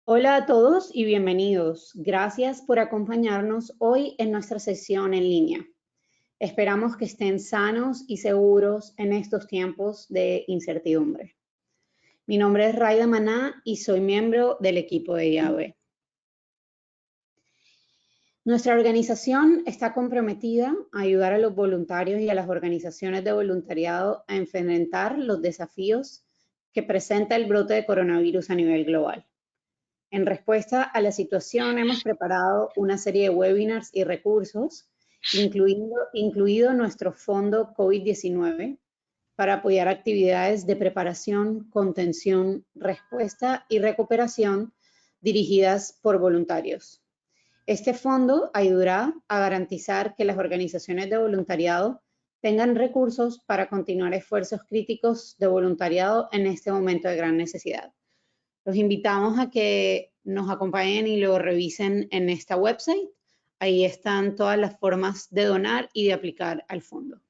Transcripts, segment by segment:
Hola a todos y bienvenidos. Gracias por acompañarnos hoy en nuestra sesión en línea. Esperamos que estén sanos y seguros en estos tiempos de incertidumbre. Mi nombre es Raida Maná y soy miembro del equipo de IAB. Nuestra organización está comprometida a ayudar a los voluntarios y a las organizaciones de voluntariado a enfrentar los desafíos que presenta el brote de coronavirus a nivel global. En respuesta a la situación, hemos preparado una serie de webinars y recursos, incluido nuestro fondo COVID-19, para apoyar actividades de preparación, contención, respuesta y recuperación dirigidas por voluntarios. Este fondo ayudará a garantizar que las organizaciones de voluntariado tengan recursos para continuar esfuerzos críticos de voluntariado en este momento de gran necesidad. Los invitamos a que nos acompañen y lo revisen en esta website. Ahí están todas las formas de donar y de aplicar al fondo.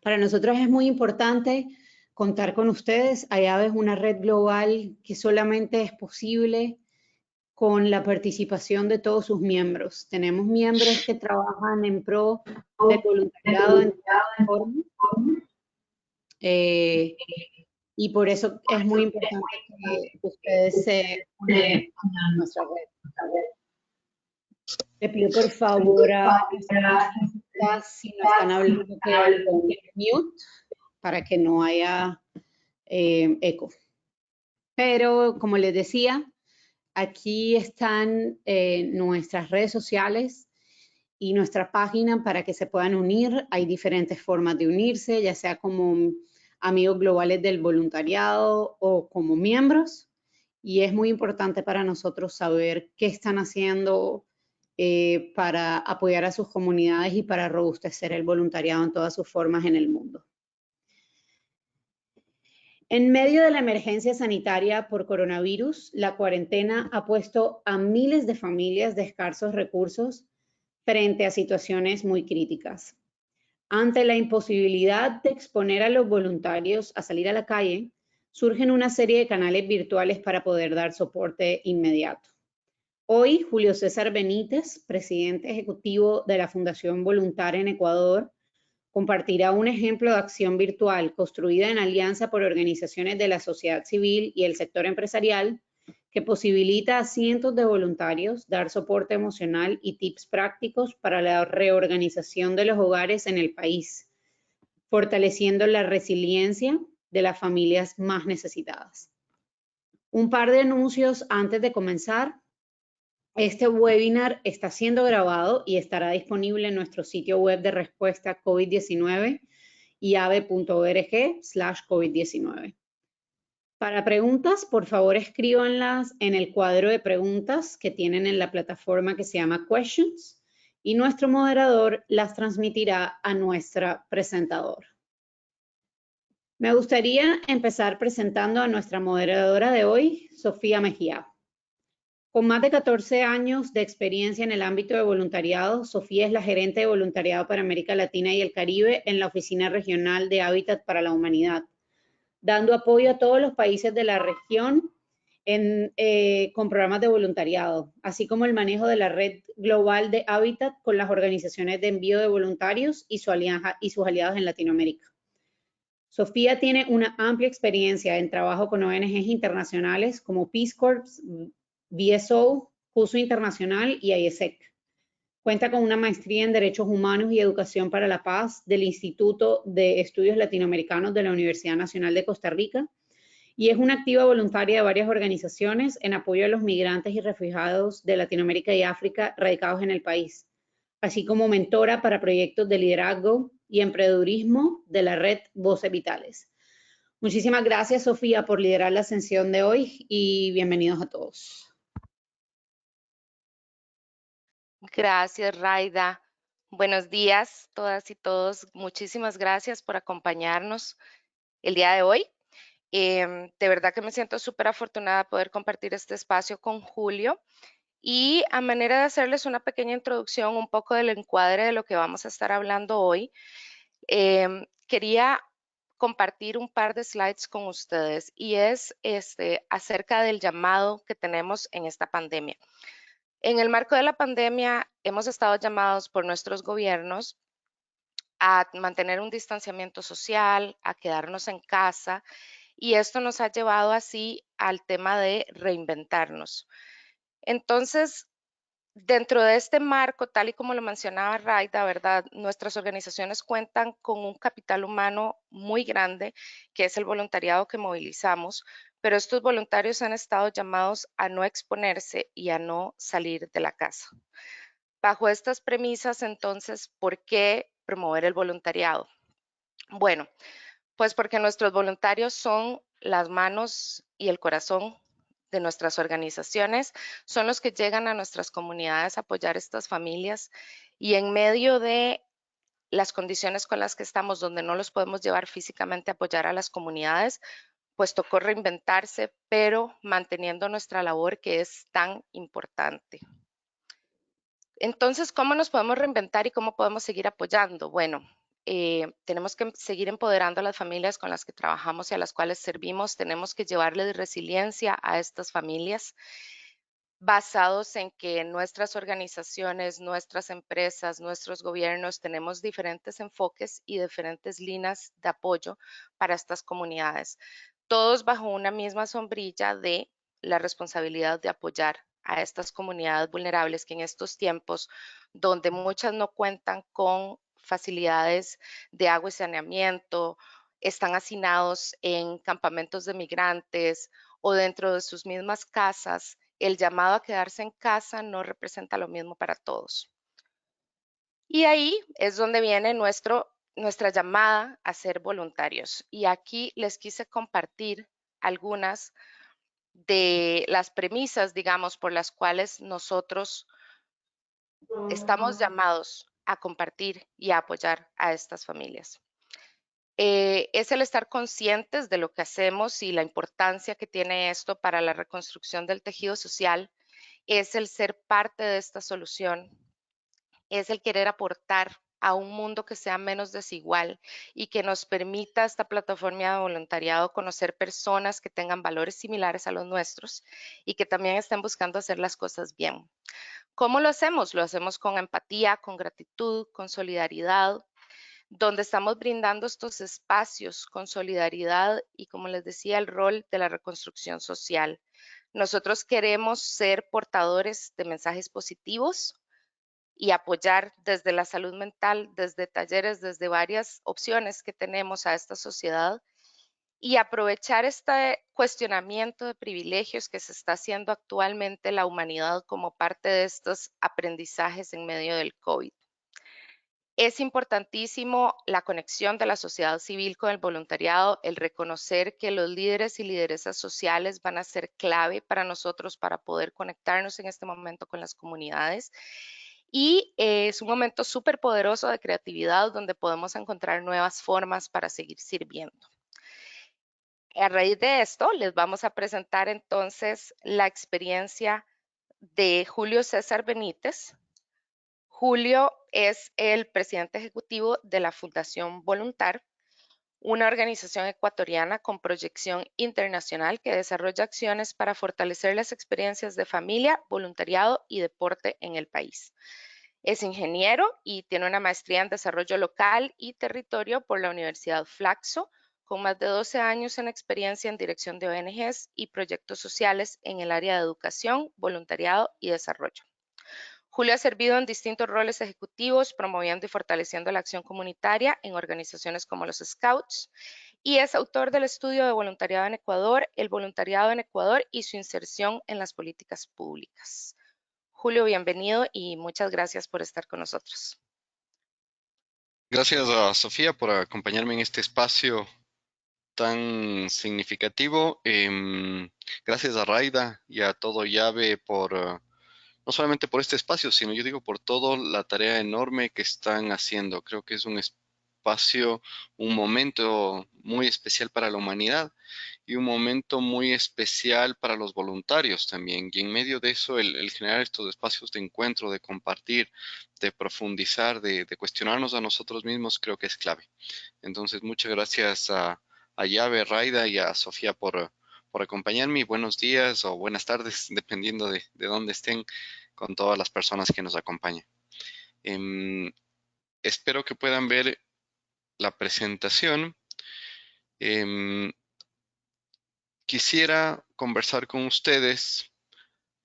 Para nosotros es muy importante contar con ustedes. IAB es una red global que solamente es posible con la participación de todos sus miembros. Tenemos miembros que trabajan en pro del voluntariado en todas formas. Y por eso es muy importante que ustedes se unan a nuestra red. Le pido por favor a si no están hablando que pongan mute para que no haya eco. Pero como les decía, aquí están nuestras redes sociales y nuestra página para que se puedan unir. Hay diferentes formas de unirse, ya sea como amigos globales del voluntariado o como miembros. Y es muy importante para nosotros saber qué están haciendo para apoyar a sus comunidades y para robustecer el voluntariado en todas sus formas en el mundo. En medio de la emergencia sanitaria por coronavirus, la cuarentena ha puesto a miles de familias de escasos recursos frente a situaciones muy críticas. Ante la imposibilidad de exponer a los voluntarios a salir a la calle, surgen una serie de canales virtuales para poder dar soporte inmediato. Hoy, Julio César Benítez, presidente ejecutivo de la Fundación Voluntaria en Ecuador, compartirá un ejemplo de acción virtual construida en alianza por organizaciones de la sociedad civil y el sector empresarial que posibilita a cientos de voluntarios dar soporte emocional y tips prácticos para la reorganización de los hogares en el país, fortaleciendo la resiliencia de las familias más necesitadas. Un par de anuncios antes de comenzar. Este webinar está siendo grabado y estará disponible en nuestro sitio web de respuesta COVID-19, iabe.org/COVID-19. Para preguntas, por favor, escríbanlas en el cuadro de preguntas que tienen en la plataforma que se llama Questions y nuestro moderador las transmitirá a nuestra presentadora. Me gustaría empezar presentando a nuestra moderadora de hoy, Sofía Mejía. Con más de 14 años de experiencia en el ámbito de voluntariado, Sofía es la gerente de voluntariado para América Latina y el Caribe en la Oficina Regional de Hábitat para la Humanidad, dando apoyo a todos los países de la región con programas de voluntariado, así como el manejo de la red global de Hábitat con las organizaciones de envío de voluntarios y sus aliados en Latinoamérica. Sofía tiene una amplia experiencia en trabajo con ONGs internacionales como Peace Corps, BSO, Juso Internacional y IESEC. Cuenta con una maestría en Derechos Humanos y Educación para la Paz del Instituto de Estudios Latinoamericanos de la Universidad Nacional de Costa Rica y es una activa voluntaria de varias organizaciones en apoyo a los migrantes y refugiados de Latinoamérica y África radicados en el país, así como mentora para proyectos de liderazgo y emprendedurismo de la red Voces Vitales. Muchísimas gracias, Sofía, por liderar la sesión de hoy y bienvenidos a todos. Gracias, Raida. Buenos días, todas y todos. Muchísimas gracias por acompañarnos el día de hoy. De verdad que me siento súper afortunada de poder compartir este espacio con Julio. Y a manera de hacerles una pequeña introducción, un poco del encuadre de lo que vamos a estar hablando hoy, quería compartir un par de slides con ustedes y es acerca del llamado que tenemos en esta pandemia. En el marco de la pandemia hemos estado llamados por nuestros gobiernos a mantener un distanciamiento social, a quedarnos en casa, y esto nos ha llevado así al tema de reinventarnos. Entonces, dentro de este marco, tal y como lo mencionaba Raida, ¿verdad? Nuestras organizaciones cuentan con un capital humano muy grande, que es el voluntariado que movilizamos, pero estos voluntarios han estado llamados a no exponerse y a no salir de la casa. Bajo estas premisas, entonces, ¿por qué promover el voluntariado? Bueno, pues porque nuestros voluntarios son las manos y el corazón de nuestras organizaciones, son los que llegan a nuestras comunidades a apoyar a estas familias y en medio de las condiciones con las que estamos, donde no los podemos llevar físicamente a apoyar a las comunidades, pues tocó reinventarse, pero manteniendo nuestra labor que es tan importante. Entonces, ¿cómo nos podemos reinventar y cómo podemos seguir apoyando? Bueno, tenemos que seguir empoderando a las familias con las que trabajamos y a las cuales servimos. Tenemos que llevarles resiliencia a estas familias basados en que nuestras organizaciones, nuestras empresas, nuestros gobiernos tenemos diferentes enfoques y diferentes líneas de apoyo para estas comunidades, todos bajo una misma sombrilla de la responsabilidad de apoyar a estas comunidades vulnerables que en estos tiempos, donde muchas no cuentan con facilidades de agua y saneamiento, están hacinados en campamentos de migrantes o dentro de sus mismas casas, el llamado a quedarse en casa no representa lo mismo para todos. Y ahí es donde viene nuestra llamada a ser voluntarios. Y aquí les quise compartir algunas de las premisas, digamos, por las cuales nosotros estamos llamados a compartir y a apoyar a estas familias. Es el estar conscientes de lo que hacemos y la importancia que tiene esto para la reconstrucción del tejido social, es el ser parte de esta solución, es el querer aportar a un mundo que sea menos desigual y que nos permita esta plataforma de voluntariado conocer personas que tengan valores similares a los nuestros y que también estén buscando hacer las cosas bien. ¿Cómo lo hacemos? Lo hacemos con empatía, con gratitud, con solidaridad, donde estamos brindando estos espacios con solidaridad y, como les decía, el rol de la reconstrucción social. Nosotros queremos ser portadores de mensajes positivos y apoyar desde la salud mental, desde talleres, desde varias opciones que tenemos a esta sociedad y aprovechar este cuestionamiento de privilegios que se está haciendo actualmente la humanidad como parte de estos aprendizajes en medio del COVID. Es importantísimo la conexión de la sociedad civil con el voluntariado, el reconocer que los líderes y lideresas sociales van a ser clave para nosotros para poder conectarnos en este momento con las comunidades. Y es un momento súper poderoso de creatividad donde podemos encontrar nuevas formas para seguir sirviendo. A raíz de esto, les vamos a presentar entonces la experiencia de Julio César Benítez. Julio es el presidente ejecutivo de la Fundación Voluntar, una organización ecuatoriana con proyección internacional que desarrolla acciones para fortalecer las experiencias de familia, voluntariado y deporte en el país. Es ingeniero y tiene una maestría en desarrollo local y territorio por la Universidad Flaxo, con más de 12 años en experiencia en dirección de ONGs y proyectos sociales en el área de educación, voluntariado y desarrollo. Julio ha servido en distintos roles ejecutivos, promoviendo y fortaleciendo la acción comunitaria en organizaciones como los Scouts, y es autor del estudio de voluntariado en Ecuador, el voluntariado en Ecuador y su inserción en las políticas públicas. Julio, bienvenido y muchas gracias por estar con nosotros. Gracias a Sofía por acompañarme en este espacio tan significativo. Gracias a Raida y a todo Llave por, no solamente por este espacio, sino yo digo por toda la tarea enorme que están haciendo. Creo que es un espacio un momento muy especial para la humanidad y un momento muy especial para los voluntarios también. Y en medio de eso, el generar estos espacios de encuentro, de compartir, de profundizar, de cuestionarnos a nosotros mismos, creo que es clave. Entonces, muchas gracias a Llave, Raida y a Sofía por acompañarme. Y buenos días o buenas tardes, dependiendo de dónde estén, con todas las personas que nos acompañan. Espero que puedan ver la presentación. Quisiera conversar con ustedes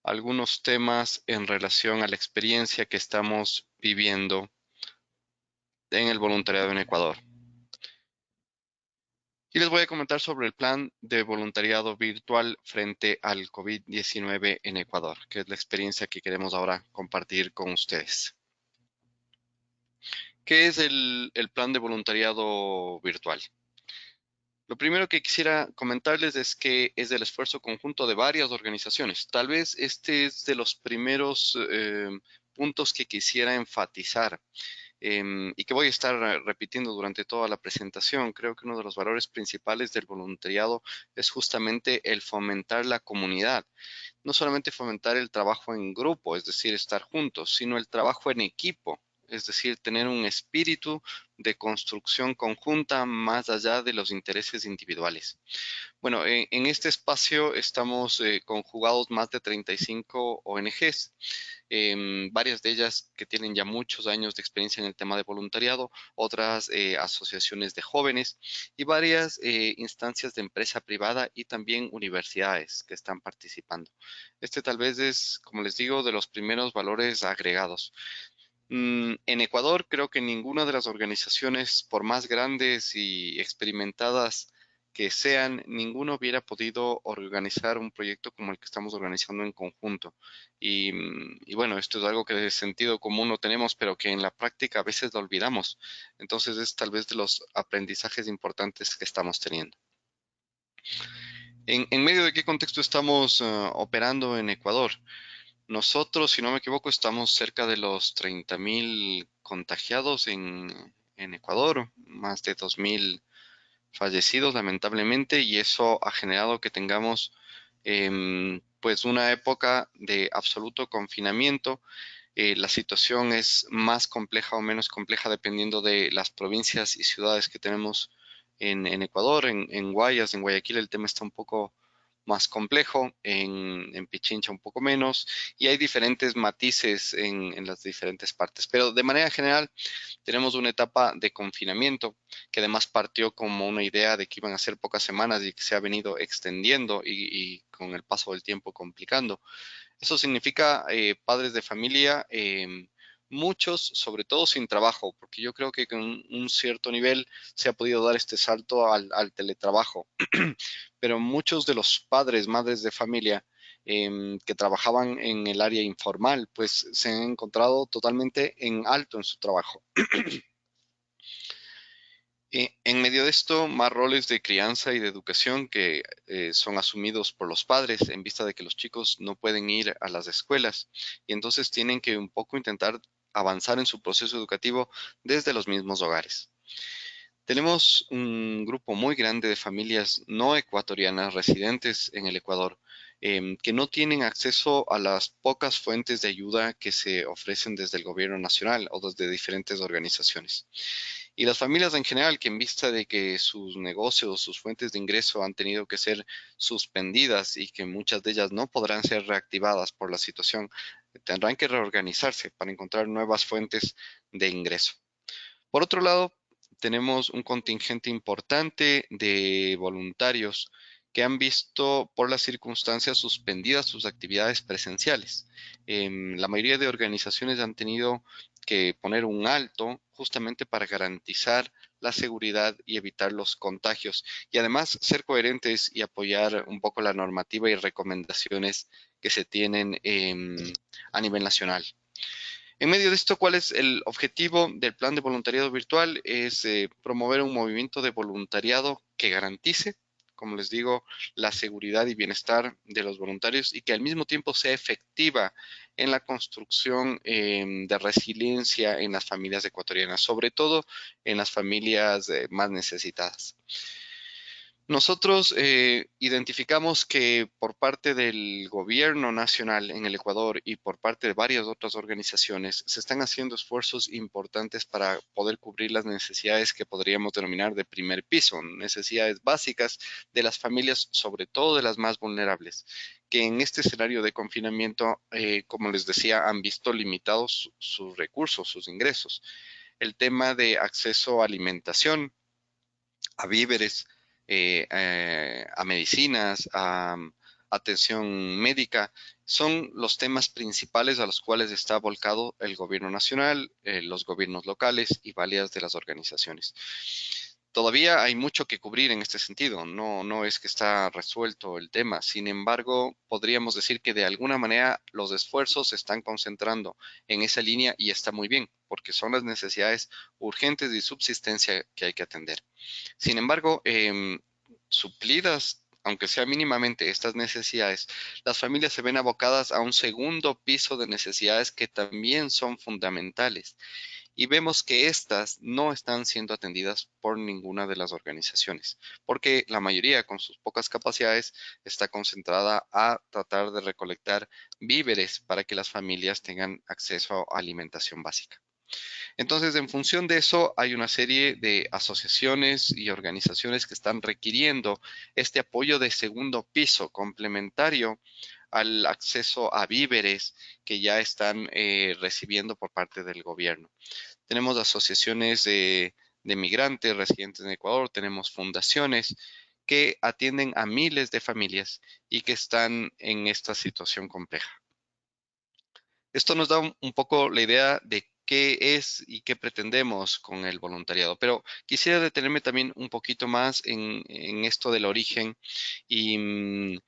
algunos temas en relación a la experiencia que estamos viviendo en el voluntariado en Ecuador. Y les voy a comentar sobre el plan de voluntariado virtual frente al COVID-19 en Ecuador, que es la experiencia que queremos ahora compartir con ustedes. ¿Qué es el plan de voluntariado virtual? Lo primero que quisiera comentarles es que es el esfuerzo conjunto de varias organizaciones. Tal vez este es de los primeros puntos que quisiera enfatizar y que voy a estar repitiendo durante toda la presentación. Creo que uno de los valores principales del voluntariado es justamente el fomentar la comunidad. No solamente fomentar el trabajo en grupo, es decir, estar juntos, sino el trabajo en equipo. Es decir, tener un espíritu de construcción conjunta más allá de los intereses individuales. Bueno, en este espacio estamos conjugados más de 35 ONGs, varias de ellas que tienen ya muchos años de experiencia en el tema de voluntariado, otras asociaciones de jóvenes y varias instancias de empresa privada y también universidades que están participando. Este tal vez es, como les digo, de los primeros valores agregados. En Ecuador creo que ninguna de las organizaciones, por más grandes y experimentadas que sean, ninguno hubiera podido organizar un proyecto como el que estamos organizando en conjunto. Y bueno, esto es algo que de sentido común no tenemos, pero que en la práctica a veces lo olvidamos. Entonces es tal vez de los aprendizajes importantes que estamos teniendo. ¿En medio de qué contexto estamos operando en Ecuador? Nosotros, si no me equivoco, estamos cerca de los 30.000 contagiados en Ecuador, más de 2.000 fallecidos lamentablemente, y eso ha generado que tengamos pues una época de absoluto confinamiento. La situación es más compleja o menos compleja dependiendo de las provincias y ciudades que tenemos en Ecuador. En Guayas, en Guayaquil, el tema está un poco más complejo, en Pichincha un poco menos, y hay diferentes matices en las diferentes partes. Pero de manera general, tenemos una etapa de confinamiento que además partió como una idea de que iban a ser pocas semanas y que se ha venido extendiendo y con el paso del tiempo complicando. Eso significa padres de familia, muchos, sobre todo sin trabajo, porque yo creo que con un cierto nivel se ha podido dar este salto al teletrabajo. Pero muchos de los padres, madres de familia que trabajaban en el área informal, pues se han encontrado totalmente en alto en su trabajo. En medio de esto, más roles de crianza y de educación que son asumidos por los padres en vista de que los chicos no pueden ir a las escuelas y entonces tienen que un poco intentar avanzar en su proceso educativo desde los mismos hogares. Tenemos un grupo muy grande de familias no ecuatorianas residentes en el Ecuador que no tienen acceso a las pocas fuentes de ayuda que se ofrecen desde el gobierno nacional o desde diferentes organizaciones. Y las familias en general, que en vista de que sus negocios, sus fuentes de ingreso han tenido que ser suspendidas y que muchas de ellas no podrán ser reactivadas por la situación, tendrán que reorganizarse para encontrar nuevas fuentes de ingreso. Por otro lado, tenemos un contingente importante de voluntarios que han visto por las circunstancias suspendidas sus actividades presenciales. La mayoría de organizaciones han tenido que poner un alto justamente para garantizar la seguridad y evitar los contagios y además ser coherentes y apoyar un poco la normativa y recomendaciones que se tienen a nivel nacional. En medio de esto, ¿cuál es el objetivo del plan de voluntariado virtual? Es promover un movimiento de voluntariado que garantice como les digo, la seguridad y bienestar de los voluntarios y que al mismo tiempo sea efectiva en la construcción de resiliencia en las familias ecuatorianas, sobre todo en las familias más necesitadas. Nosotros identificamos que por parte del gobierno nacional en el Ecuador y por parte de varias otras organizaciones se están haciendo esfuerzos importantes para poder cubrir las necesidades que podríamos denominar de primer piso, necesidades básicas de las familias, sobre todo de las más vulnerables, que en este escenario de confinamiento, como les decía, han visto limitados sus recursos, sus ingresos. El tema de acceso a alimentación, a víveres, a medicinas, a atención médica, son los temas principales a los cuales está volcado el gobierno nacional, los gobiernos locales y varias de las organizaciones. Todavía hay mucho que cubrir en este sentido, no es que está resuelto el tema, sin embargo, podríamos decir que de alguna manera los esfuerzos se están concentrando en esa línea y está muy bien, porque son las necesidades urgentes de subsistencia que hay que atender. Sin embargo, suplidas, aunque sea mínimamente estas necesidades, las familias se ven abocadas a un segundo piso de necesidades que también son fundamentales. Y vemos que estas no están siendo atendidas por ninguna de las organizaciones, porque la mayoría con sus pocas capacidades está concentrada a tratar de recolectar víveres para que las familias tengan acceso a alimentación básica. Entonces, en función de eso, hay una serie de asociaciones y organizaciones que están requiriendo este apoyo de segundo piso complementario al acceso a víveres que ya están recibiendo por parte del gobierno. Tenemos asociaciones de migrantes residentes en Ecuador, tenemos fundaciones que atienden a miles de familias y que están en esta situación compleja. Esto nos da un poco la idea de qué es y qué pretendemos con el voluntariado, pero quisiera detenerme también un poquito más en esto del origen y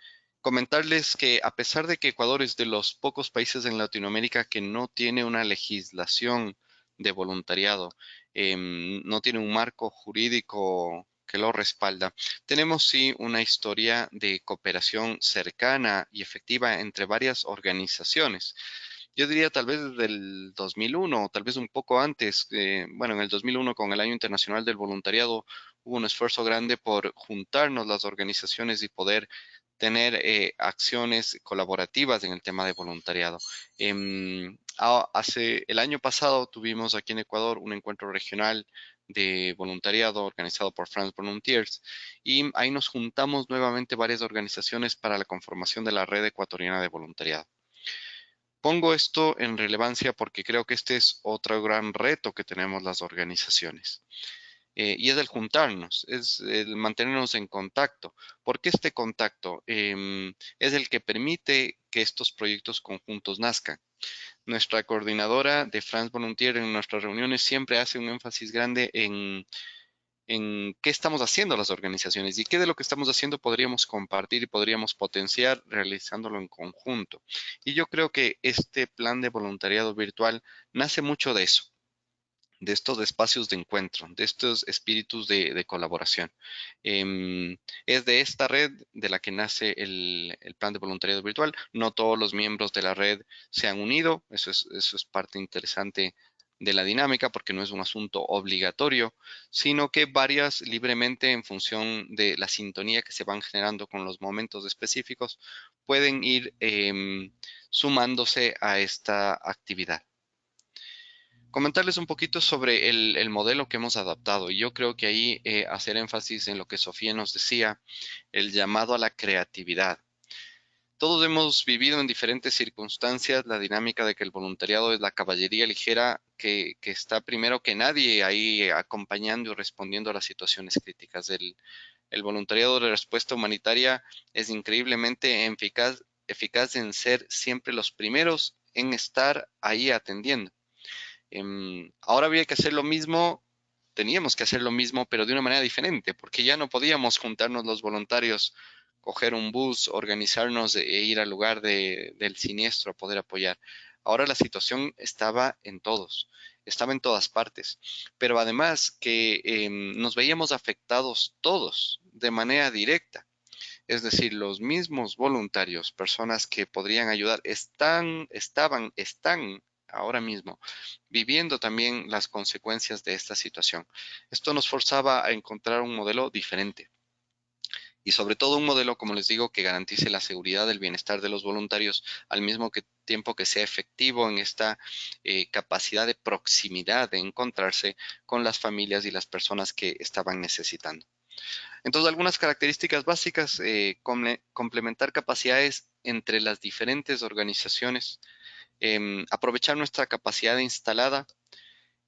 comentarles que a pesar de que Ecuador es de los pocos países en Latinoamérica que no tiene una legislación de voluntariado, no tiene un marco jurídico que lo respalda, tenemos sí una historia de cooperación cercana y efectiva entre varias organizaciones. Yo diría tal vez desde el 2001 o tal vez un poco antes. Bueno, en el 2001 con el Año Internacional del Voluntariado hubo un esfuerzo grande por juntarnos las organizaciones y poder tener acciones colaborativas en el tema de voluntariado. Hace el año pasado tuvimos aquí en Ecuador un encuentro regional de voluntariado organizado por France Volunteers y ahí nos juntamos nuevamente varias organizaciones para la conformación de la Red Ecuatoriana de Voluntariado. Pongo esto en relevancia porque creo que este es otro gran reto que tenemos las organizaciones. Y es el juntarnos, es el mantenernos en contacto, porque este contacto es el que permite que estos proyectos conjuntos nazcan. Nuestra coordinadora de France Volunteer en nuestras reuniones siempre hace un énfasis grande en qué estamos haciendo las organizaciones y qué de lo que estamos haciendo podríamos compartir y podríamos potenciar realizándolo en conjunto. Y yo creo que este plan de voluntariado virtual nace mucho de eso, de estos espacios de encuentro, de estos espíritus de colaboración. Es de esta red de la que nace el plan de voluntariado virtual. No todos los miembros de la red se han unido, eso es parte interesante de la dinámica porque no es un asunto obligatorio, sino que varias libremente en función de la sintonía que se van generando con los momentos específicos pueden ir sumándose a esta actividad. Comentarles un poquito sobre el modelo que hemos adaptado. Y yo creo que ahí hacer énfasis en lo que Sofía nos decía, el llamado a la creatividad. Todos hemos vivido en diferentes circunstancias la dinámica de que el voluntariado es la caballería ligera que está primero que nadie ahí acompañando y respondiendo a las situaciones críticas. El voluntariado de respuesta humanitaria es increíblemente eficaz en ser siempre los primeros en estar ahí atendiendo. Ahora había que hacer lo mismo, teníamos que hacer lo mismo, pero de una manera diferente, porque ya no podíamos juntarnos los voluntarios, coger un bus, organizarnos e ir al lugar del siniestro a poder apoyar. Ahora la situación estaba en todos. estaba en todas partes, pero además que nos veíamos afectados todos de manera directa. Es decir, los mismos voluntarios, personas que podrían ayudar, están ahora mismo viviendo también las consecuencias de esta situación. Esto nos forzaba a encontrar un modelo diferente. Y sobre todo un modelo, como les digo, que garantice la seguridad del bienestar de los voluntarios al mismo tiempo que sea efectivo en esta capacidad de proximidad de encontrarse con las familias y las personas que estaban necesitando. Entonces, algunas características básicas, complementar capacidades entre las diferentes organizaciones, aprovechar nuestra capacidad instalada,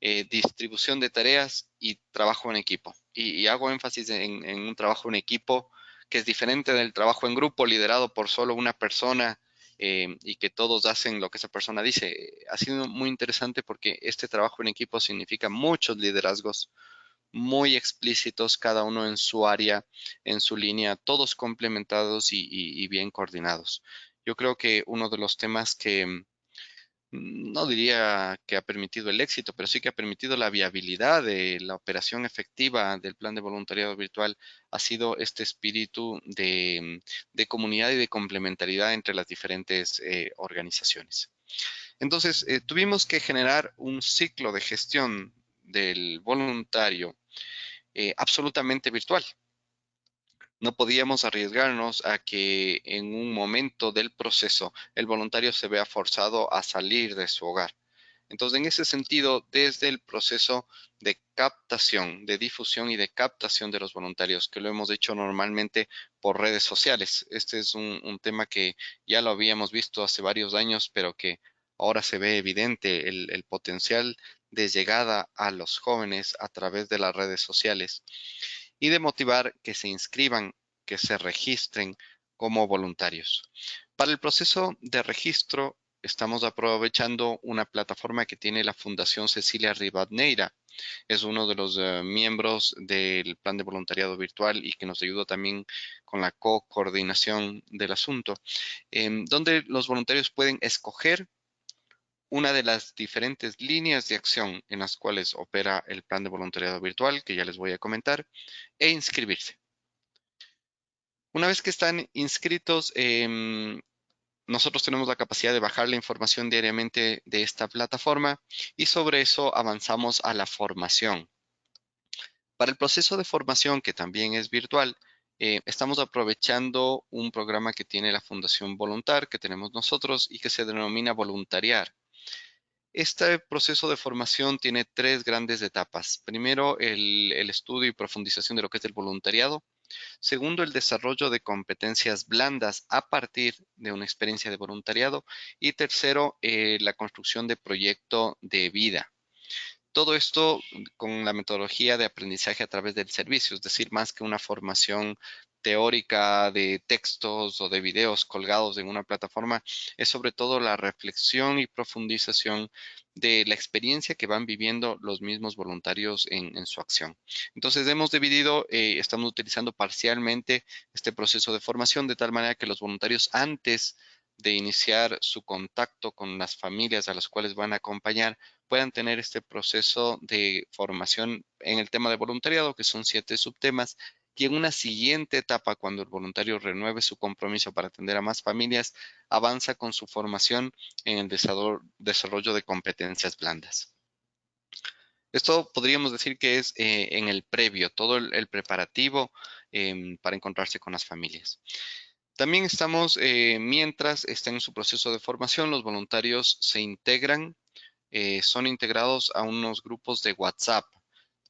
distribución de tareas y trabajo en equipo. Y hago énfasis en un trabajo en equipo que es diferente del trabajo en grupo liderado por solo una persona y que todos hacen lo que esa persona dice. Ha sido muy interesante porque este trabajo en equipo significa muchos liderazgos muy explícitos, cada uno en su área, en su línea, todos complementados y bien coordinados. Yo creo que uno de los temas que no diría que ha permitido el éxito, pero sí que ha permitido la viabilidad de la operación efectiva del plan de voluntariado virtual ha sido este espíritu de comunidad y de complementariedad entre las diferentes organizaciones. Entonces, tuvimos que generar un ciclo de gestión del voluntario absolutamente virtual. No podíamos arriesgarnos a que en un momento del proceso el voluntario se vea forzado a salir de su hogar. Entonces, en ese sentido, desde el proceso de captación, de difusión y de captación de los voluntarios, que lo hemos hecho normalmente por redes sociales. Este es un tema que ya lo habíamos visto hace varios años, pero que ahora se ve evidente el potencial de llegada a los jóvenes a través de las redes sociales y de motivar que se inscriban, que se registren como voluntarios. Para el proceso de registro, estamos aprovechando una plataforma que tiene la Fundación Cecilia Rivadeneira. Es uno de los miembros del plan de voluntariado virtual y que nos ayuda también con la coordinación del asunto, donde los voluntarios pueden escoger una de las diferentes líneas de acción en las cuales opera el plan de voluntariado virtual, que ya les voy a comentar, e inscribirse. Una vez que están inscritos, nosotros tenemos la capacidad de bajar la información diariamente de esta plataforma y sobre eso avanzamos a la formación. Para el proceso de formación, que también es virtual, estamos aprovechando un programa que tiene la Fundación Voluntar, que tenemos nosotros y que se denomina Voluntariar. Este proceso de formación tiene tres grandes etapas. Primero, el estudio y profundización de lo que es el voluntariado. Segundo, el desarrollo de competencias blandas a partir de una experiencia de voluntariado. Y tercero, la construcción de proyecto de vida. Todo esto con la metodología de aprendizaje a través del servicio, es decir, más que una formación teórica de textos o de videos colgados en una plataforma, es sobre todo la reflexión y profundización de la experiencia que van viviendo los mismos voluntarios en su acción. Entonces hemos dividido, estamos utilizando parcialmente este proceso de formación de tal manera que los voluntarios antes de iniciar su contacto con las familias a las cuales van a acompañar puedan tener este proceso de formación en el tema de voluntariado, que son 7 subtemas, y en una siguiente etapa, cuando el voluntario renueve su compromiso para atender a más familias, avanza con su formación en el desarrollo de competencias blandas. Esto podríamos decir que es en el previo, todo el preparativo para encontrarse con las familias. También estamos, mientras están en su proceso de formación, los voluntarios se integran, son integrados a unos grupos de WhatsApp.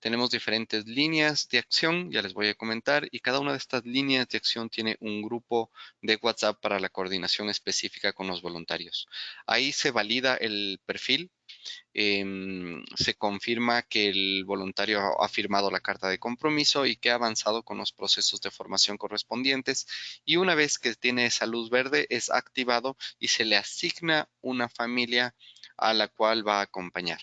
Tenemos diferentes líneas de acción, ya les voy a comentar, y cada una de estas líneas de acción tiene un grupo de WhatsApp para la coordinación específica con los voluntarios. Ahí se valida el perfil, se confirma que el voluntario ha firmado la carta de compromiso y que ha avanzado con los procesos de formación correspondientes, y una vez que tiene esa luz verde es activado y se le asigna una familia a la cual va a acompañar.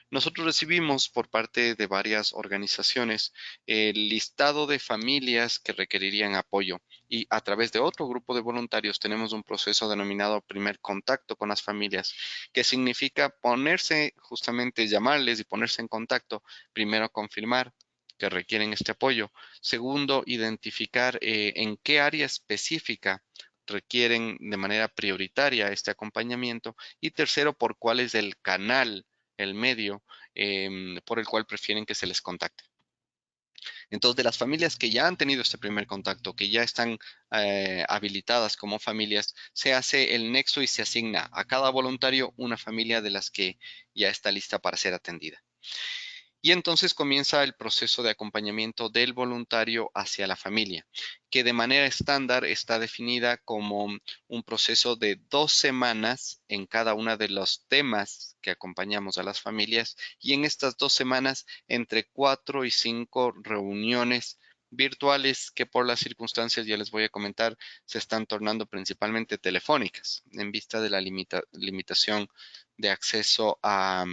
nosotros recibimos por parte de varias organizaciones el listado de familias que requerirían apoyo y a través de otro grupo de voluntarios tenemos un proceso denominado primer contacto con las familias, que significa ponerse, justamente llamarles y ponerse en contacto, primero confirmar que requieren este apoyo, segundo, identificar en qué área específica requieren de manera prioritaria este acompañamiento y tercero, por cuál es el canal, el medio por el cual prefieren que se les contacte. Entonces, de las familias que ya han tenido este primer contacto, que ya están habilitadas como familias, se hace el nexo y se asigna a cada voluntario una familia de las que ya está lista para ser atendida. Y entonces comienza el proceso de acompañamiento del voluntario hacia la familia, que de manera estándar está definida como un proceso de 2 semanas en cada uno de los temas que acompañamos a las familias y en estas 2 semanas entre 4 y 5 reuniones virtuales que por las circunstancias, ya les voy a comentar, se están tornando principalmente telefónicas en vista de la limitación de acceso a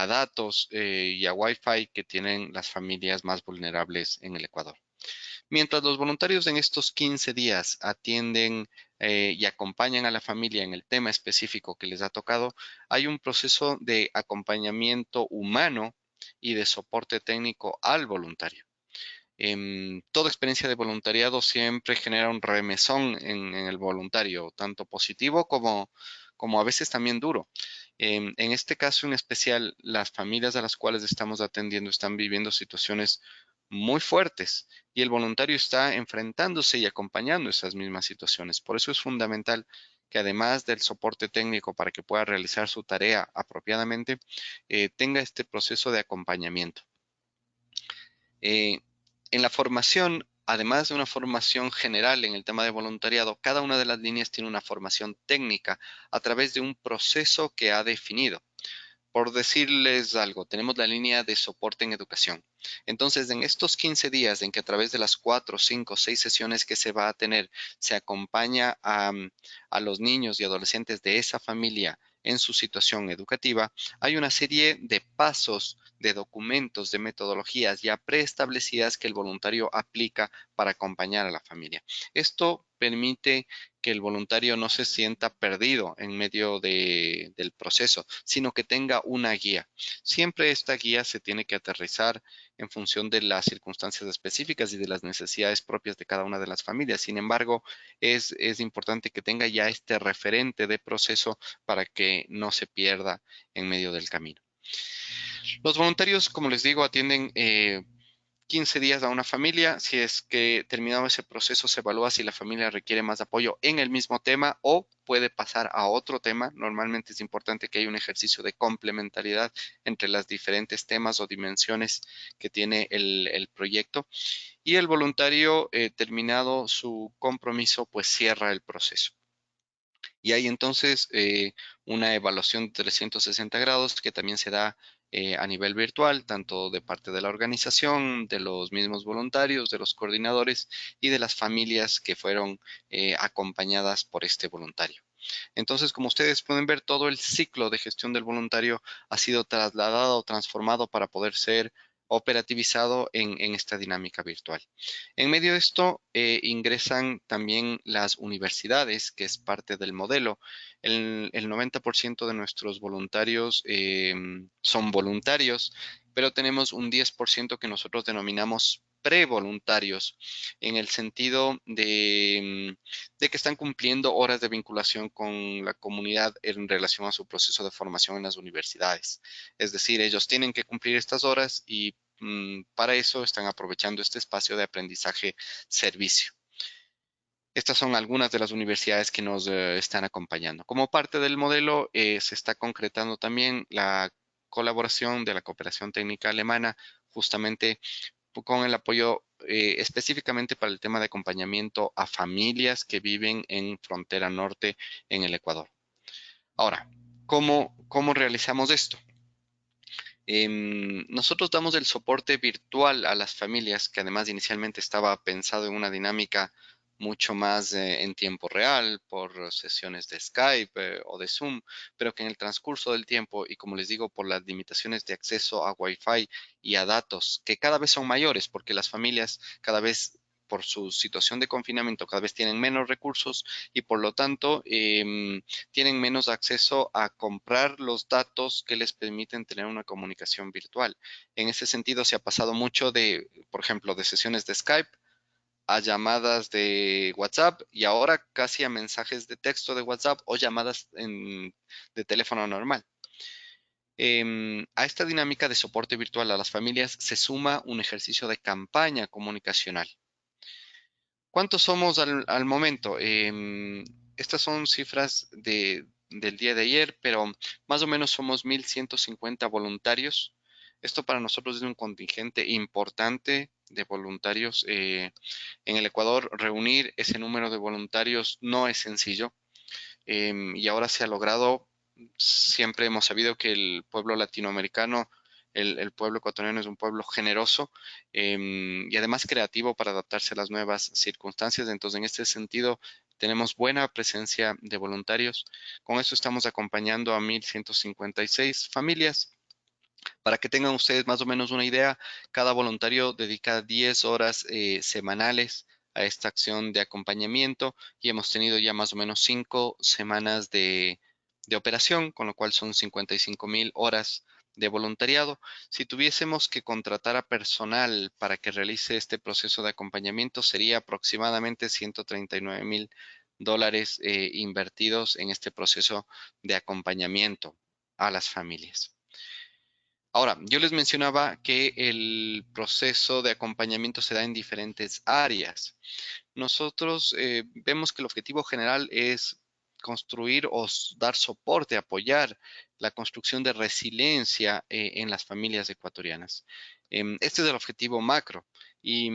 datos y a Wi-Fi que tienen las familias más vulnerables en el Ecuador. Mientras los voluntarios en estos 15 días atienden y acompañan a la familia en el tema específico que les ha tocado, hay un proceso de acompañamiento humano y de soporte técnico al voluntario. Toda experiencia de voluntariado siempre genera un remesón en el voluntario, tanto positivo como a veces también duro. En este caso en especial, las familias a las cuales estamos atendiendo están viviendo situaciones muy fuertes y el voluntario está enfrentándose y acompañando esas mismas situaciones. Por eso es fundamental que además del soporte técnico para que pueda realizar su tarea apropiadamente, tenga este proceso de acompañamiento. En la formación, además de una formación general en el tema de voluntariado, cada una de las líneas tiene una formación técnica a través de un proceso que ha definido. Por decirles algo, tenemos la línea de soporte en educación. Entonces, en estos 15 días en que a través de las 4, 5, 6 sesiones que se va a tener, se acompaña a los niños y adolescentes de esa familia en su situación educativa, hay una serie de pasos, de documentos, de metodologías ya preestablecidas que el voluntario aplica para acompañar a la familia. Esto permite que el voluntario no se sienta perdido en medio del proceso, sino que tenga una guía. Siempre esta guía se tiene que aterrizar en función de las circunstancias específicas y de las necesidades propias de cada una de las familias. Sin embargo, es importante que tenga ya este referente de proceso para que no se pierda en medio del camino. Los voluntarios, como les digo, atienden 15 días a una familia. Si es que terminado ese proceso se evalúa si la familia requiere más apoyo en el mismo tema o puede pasar a otro tema. Normalmente es importante que haya un ejercicio de complementariedad entre las diferentes temas o dimensiones que tiene el proyecto. Y el voluntario, terminado su compromiso, pues cierra el proceso. Y hay entonces una evaluación de 360 grados que también se da a nivel virtual, tanto de parte de la organización, de los mismos voluntarios, de los coordinadores y de las familias que fueron acompañadas por este voluntario. Entonces, como ustedes pueden ver, todo el ciclo de gestión del voluntario ha sido trasladado o transformado para poder ser operativizado en esta dinámica virtual. En medio de esto ingresan también las universidades, que es parte del modelo. El 90% de nuestros voluntarios son voluntarios, pero tenemos un 10% que nosotros denominamos prevoluntarios, en el sentido de que están cumpliendo horas de vinculación con la comunidad en relación a su proceso de formación en las universidades. Es decir, ellos tienen que cumplir estas horas y para eso están aprovechando este espacio de aprendizaje-servicio. Estas son algunas de las universidades que nos están acompañando. Como parte del modelo, se está concretando también la colaboración de la cooperación técnica alemana, justamente con el apoyo específicamente para el tema de acompañamiento a familias que viven en frontera norte en el Ecuador. Ahora, ¿cómo realizamos esto? Nosotros damos el soporte virtual a las familias, que además inicialmente estaba pensado en una dinámica mucho más en tiempo real por sesiones de Skype o de Zoom, pero que en el transcurso del tiempo y como les digo, por las limitaciones de acceso a Wi-Fi y a datos que cada vez son mayores porque las familias cada vez por su situación de confinamiento cada vez tienen menos recursos y por lo tanto tienen menos acceso a comprar los datos que les permiten tener una comunicación virtual. En ese sentido se ha pasado mucho de, por ejemplo, de sesiones de Skype a llamadas de WhatsApp y ahora casi a mensajes de texto de WhatsApp o llamadas de teléfono normal. A esta dinámica de soporte virtual a las familias se suma un ejercicio de campaña comunicacional. ¿Cuántos somos al momento? Estas son cifras del día de ayer, pero más o menos somos 1.150 voluntarios. Esto para nosotros es un contingente importante de voluntarios. En el Ecuador, reunir ese número de voluntarios no es sencillo y ahora se ha logrado. Siempre hemos sabido que el pueblo latinoamericano, el pueblo ecuatoriano es un pueblo generoso y además creativo para adaptarse a las nuevas circunstancias. Entonces, en este sentido, tenemos buena presencia de voluntarios. Con eso estamos acompañando a 1.156 familias. Para que tengan ustedes más o menos una idea, cada voluntario dedica 10 horas semanales a esta acción de acompañamiento y hemos tenido ya más o menos 5 semanas de operación, con lo cual son 55.000 horas de voluntariado. Si tuviésemos que contratar a personal para que realice este proceso de acompañamiento, sería aproximadamente $139.000 invertidos en este proceso de acompañamiento a las familias. Ahora, yo les mencionaba que el proceso de acompañamiento se da en diferentes áreas. Nosotros vemos que el objetivo general es construir o dar soporte, apoyar la construcción de resiliencia en las familias ecuatorianas. Este es el objetivo macro y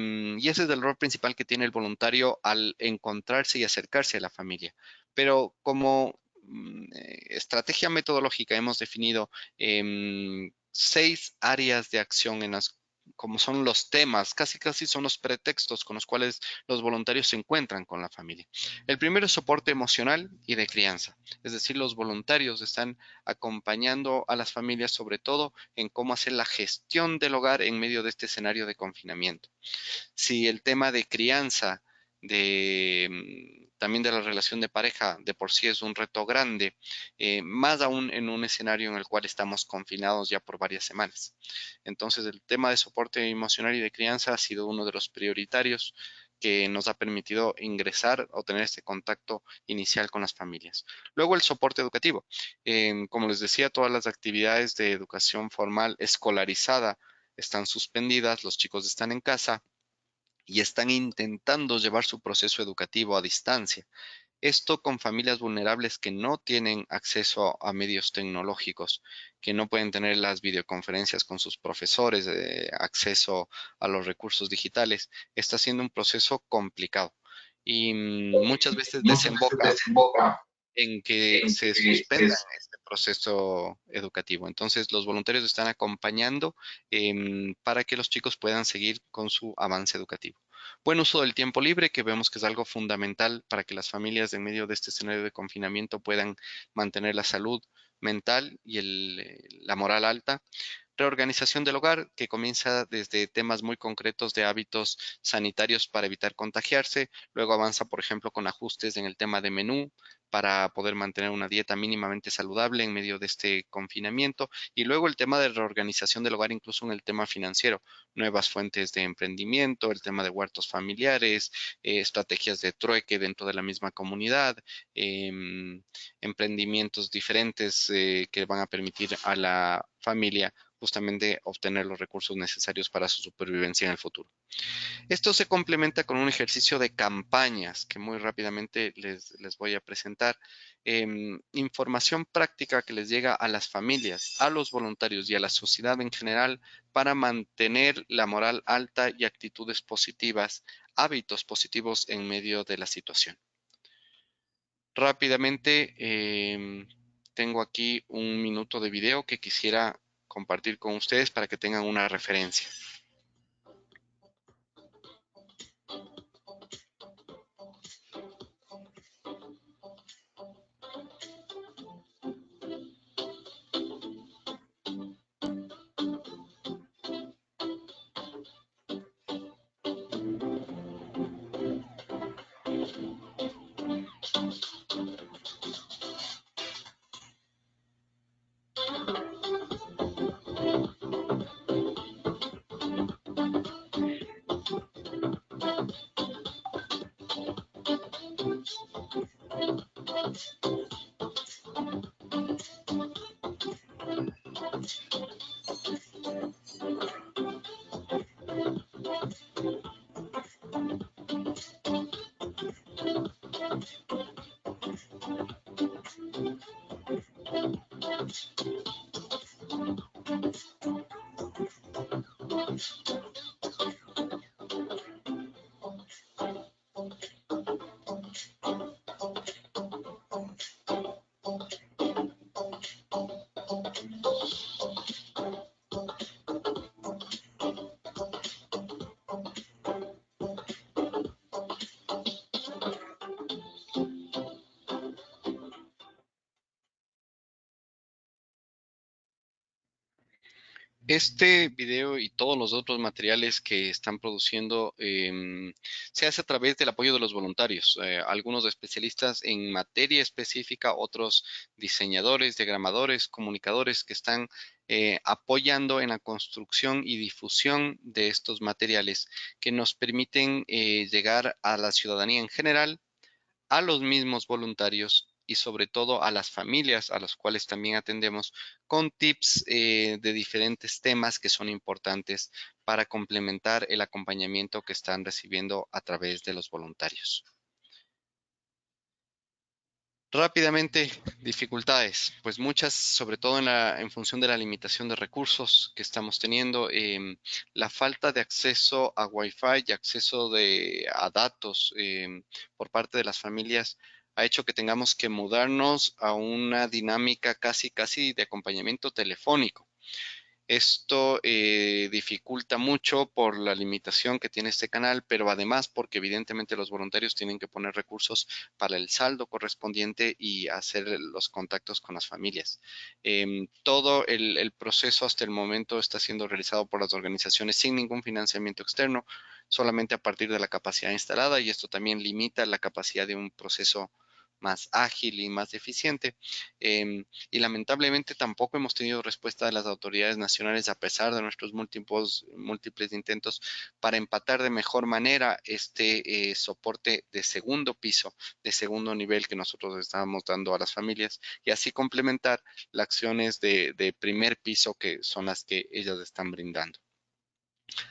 ese es el rol principal que tiene el voluntario al encontrarse y acercarse a la familia. Pero como estrategia metodológica hemos definido 6 áreas de acción en las como son los temas, casi son los pretextos con los cuales los voluntarios se encuentran con la familia. El primero es soporte emocional y de crianza, es decir, los voluntarios están acompañando a las familias sobre todo en cómo hacer la gestión del hogar en medio de este escenario de confinamiento. Si el tema de crianza, también de la relación de pareja, de por sí es un reto grande, más aún en un escenario en el cual estamos confinados ya por varias semanas. Entonces, el tema de soporte emocional y de crianza ha sido uno de los prioritarios que nos ha permitido ingresar o tener este contacto inicial con las familias. Luego, el soporte educativo. Como les decía, todas las actividades de educación formal escolarizada están suspendidas, los chicos están en casa y están intentando llevar su proceso educativo a distancia. Esto con familias vulnerables que no tienen acceso a medios tecnológicos, que no pueden tener las videoconferencias con sus profesores, acceso a los recursos digitales. Está siendo un proceso complicado y muchas veces desemboca en que se suspenda este proceso educativo. Entonces, los voluntarios están acompañando para que los chicos puedan seguir con su avance educativo. Buen uso del tiempo libre, que vemos que es algo fundamental para que las familias en medio de este escenario de confinamiento puedan mantener la salud mental y la moral alta. Reorganización del hogar, que comienza desde temas muy concretos de hábitos sanitarios para evitar contagiarse, luego avanza, por ejemplo, con ajustes en el tema de menú para poder mantener una dieta mínimamente saludable en medio de este confinamiento, y luego el tema de reorganización del hogar, incluso en el tema financiero, nuevas fuentes de emprendimiento, el tema de huertos familiares, estrategias de trueque dentro de la misma comunidad, emprendimientos diferentes que van a permitir a la familia justamente obtener los recursos necesarios para su supervivencia en el futuro. Esto se complementa con un ejercicio de campañas que muy rápidamente les voy a presentar. Información práctica que les llega a las familias, a los voluntarios y a la sociedad en general para mantener la moral alta y actitudes positivas, hábitos positivos en medio de la situación. Rápidamente, tengo aquí un minuto de video que quisiera compartir con ustedes para que tengan una referencia. Este video y todos los otros materiales que están produciendo se hace a través del apoyo de los voluntarios, algunos especialistas en materia específica, otros diseñadores, diagramadores, comunicadores que están apoyando en la construcción y difusión de estos materiales que nos permiten llegar a la ciudadanía en general, a los mismos voluntarios y sobre todo a las familias a las cuales también atendemos con tips de diferentes temas que son importantes para complementar el acompañamiento que están recibiendo a través de los voluntarios. Rápidamente, dificultades, pues muchas, sobre todo en función de la limitación de recursos que estamos teniendo, la falta de acceso a Wi-Fi y acceso a datos por parte de las familias ha hecho que tengamos que mudarnos a una dinámica casi de acompañamiento telefónico. Esto dificulta mucho por la limitación que tiene este canal, pero además porque evidentemente los voluntarios tienen que poner recursos para el saldo correspondiente y hacer los contactos con las familias. Todo el proceso hasta el momento está siendo realizado por las organizaciones sin ningún financiamiento externo, solamente a partir de la capacidad instalada, y esto también limita la capacidad de un proceso más ágil y más eficiente. Y lamentablemente tampoco hemos tenido respuesta de las autoridades nacionales a pesar de nuestros múltiples intentos para empatar de mejor manera este soporte de segundo piso, de segundo nivel que nosotros estábamos dando a las familias y así complementar las acciones de primer piso que son las que ellas están brindando.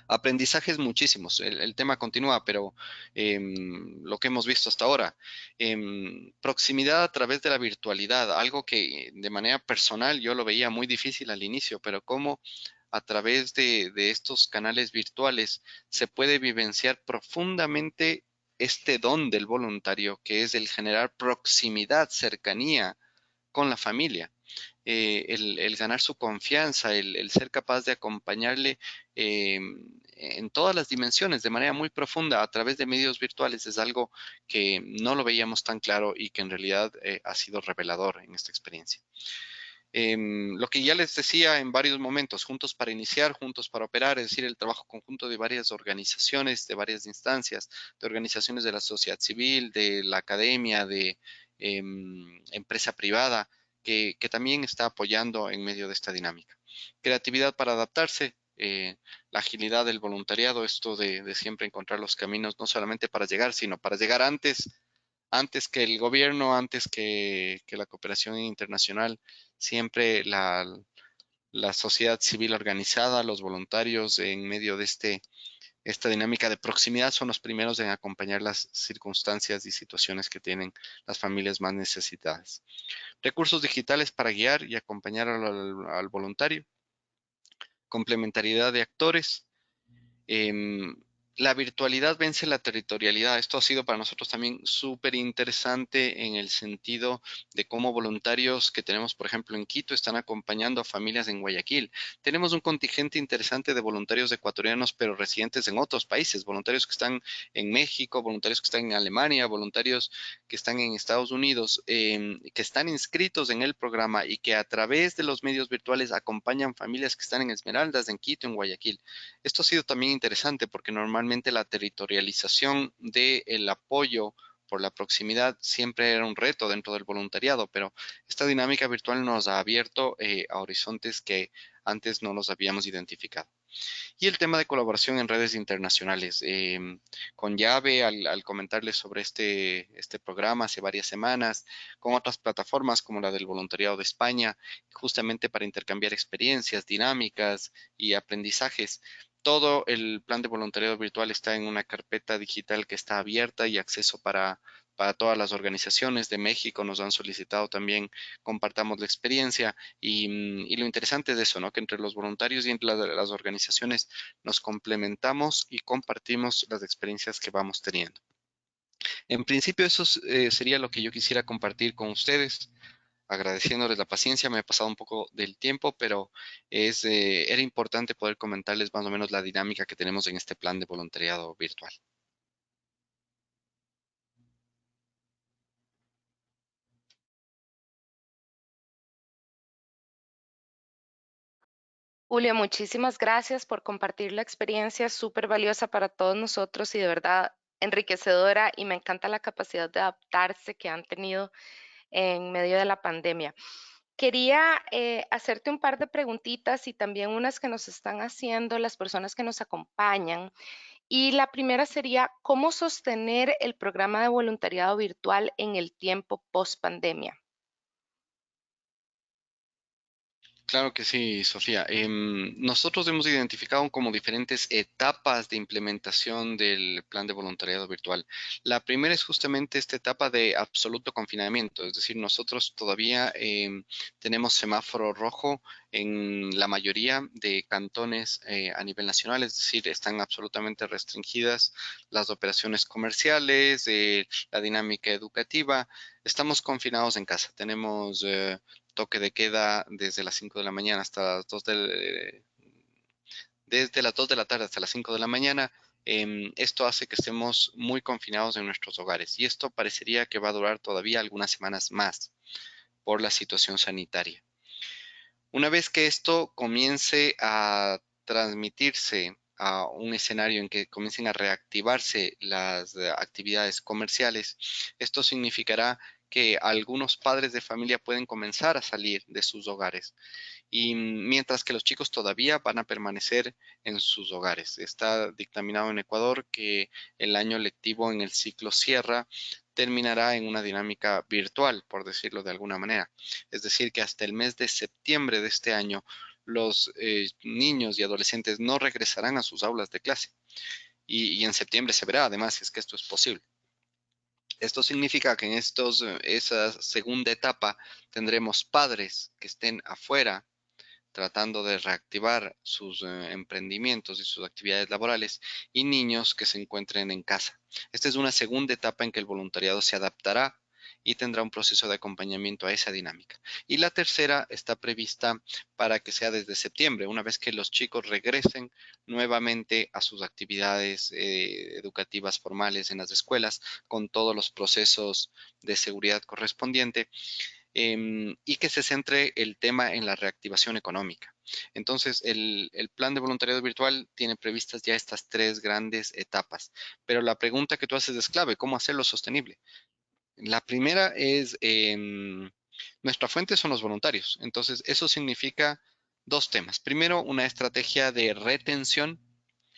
Aprendizajes muchísimos, el tema continúa, pero lo que hemos visto hasta ahora, proximidad a través de la virtualidad, algo que de manera personal yo lo veía muy difícil al inicio, pero cómo a través de estos canales virtuales se puede vivenciar profundamente este don del voluntario, que es el generar proximidad, cercanía con la familia, el ganar su confianza, el ser capaz de acompañarle en todas las dimensiones de manera muy profunda a través de medios virtuales es algo que no lo veíamos tan claro y que en realidad ha sido revelador en esta experiencia. Lo que ya les decía en varios momentos, juntos para iniciar, juntos para operar, es decir, el trabajo conjunto de varias organizaciones, de varias instancias, de organizaciones de la sociedad civil, de la academia, de empresa privada, que también está apoyando en medio de esta dinámica. Creatividad para adaptarse, la agilidad del voluntariado, esto de siempre encontrar los caminos, no solamente para llegar, sino para llegar antes que el gobierno, antes que la cooperación internacional, siempre la sociedad civil organizada, los voluntarios en medio de esta dinámica de proximidad son los primeros en acompañar las circunstancias y situaciones que tienen las familias más necesitadas. Recursos digitales para guiar y acompañar al voluntario. Complementariedad de actores. La virtualidad vence la territorialidad. Esto ha sido para nosotros también súper interesante en el sentido de cómo voluntarios que tenemos, por ejemplo, en Quito, están acompañando a familias en Guayaquil. Tenemos un contingente interesante de voluntarios ecuatorianos, pero residentes en otros países, voluntarios que están en México, voluntarios que están en Alemania, voluntarios que están en Estados Unidos, que están inscritos en el programa y que a través de los medios virtuales acompañan familias que están en Esmeraldas, en Quito, en Guayaquil. Esto ha sido también interesante porque normalmente la territorialización del apoyo por la proximidad siempre era un reto dentro del voluntariado, pero esta dinámica virtual nos ha abierto a horizontes que antes no los habíamos identificado. Y el tema de colaboración en redes internacionales. Con Llave, al comentarles sobre este programa hace varias semanas, con otras plataformas como la del Voluntariado de España, justamente para intercambiar experiencias, dinámicas y aprendizajes. Todo el plan de voluntariado virtual está en una carpeta digital que está abierta y acceso para todas las organizaciones de México. Nos han solicitado también compartamos la experiencia y lo interesante es eso, ¿no? Que entre los voluntarios y entre las organizaciones nos complementamos y compartimos las experiencias que vamos teniendo. En principio eso sería lo que yo quisiera compartir con ustedes. Agradeciéndoles la paciencia, me he pasado un poco del tiempo, pero era importante poder comentarles más o menos la dinámica que tenemos en este plan de voluntariado virtual. Julio, muchísimas gracias por compartir la experiencia súper valiosa para todos nosotros y de verdad enriquecedora, y me encanta la capacidad de adaptarse que han tenido en medio de la pandemia. Quería hacerte un par de preguntitas y también unas que nos están haciendo las personas que nos acompañan. Y la primera sería, ¿cómo sostener el programa de voluntariado virtual en el tiempo post pandemia? Claro que sí, Sofía. Nosotros hemos identificado como diferentes etapas de implementación del plan de voluntariado virtual. La primera es justamente esta etapa de absoluto confinamiento, es decir, nosotros todavía tenemos semáforo rojo en la mayoría de cantones a nivel nacional, es decir, están absolutamente restringidas las operaciones comerciales, la dinámica educativa. Estamos confinados en casa. Tenemos toque de queda desde las 5 de la mañana hasta las 2 desde las 2 de la tarde hasta las 5 de la mañana. Esto hace que estemos muy confinados en nuestros hogares y esto parecería que va a durar todavía algunas semanas más por la situación sanitaria. Una vez que esto comience a transmitirse a un escenario en que comiencen a reactivarse las actividades comerciales, esto significará que algunos padres de familia pueden comenzar a salir de sus hogares y mientras que los chicos todavía van a permanecer en sus hogares. Está dictaminado en Ecuador que el año lectivo en el ciclo Sierra terminará en una dinámica virtual, por decirlo de alguna manera. Es decir, que hasta el mes de septiembre de este año los niños y adolescentes no regresarán a sus aulas de clase. Y en septiembre se verá además si es que esto es posible. Esto significa que en esa segunda etapa tendremos padres que estén afuera tratando de reactivar sus emprendimientos y sus actividades laborales y niños que se encuentren en casa. Esta es una segunda etapa en que el voluntariado se adaptará y tendrá un proceso de acompañamiento a esa dinámica. Y la tercera está prevista para que sea desde septiembre, una vez que los chicos regresen nuevamente a sus actividades educativas formales en las escuelas con todos los procesos de seguridad correspondiente y que se centre el tema en la reactivación económica. Entonces, el plan de voluntariado virtual tiene previstas ya estas tres grandes etapas, pero la pregunta que tú haces es clave, ¿cómo hacerlo sostenible? La primera es, nuestra fuente son los voluntarios, entonces eso significa dos temas. Primero, una estrategia de retención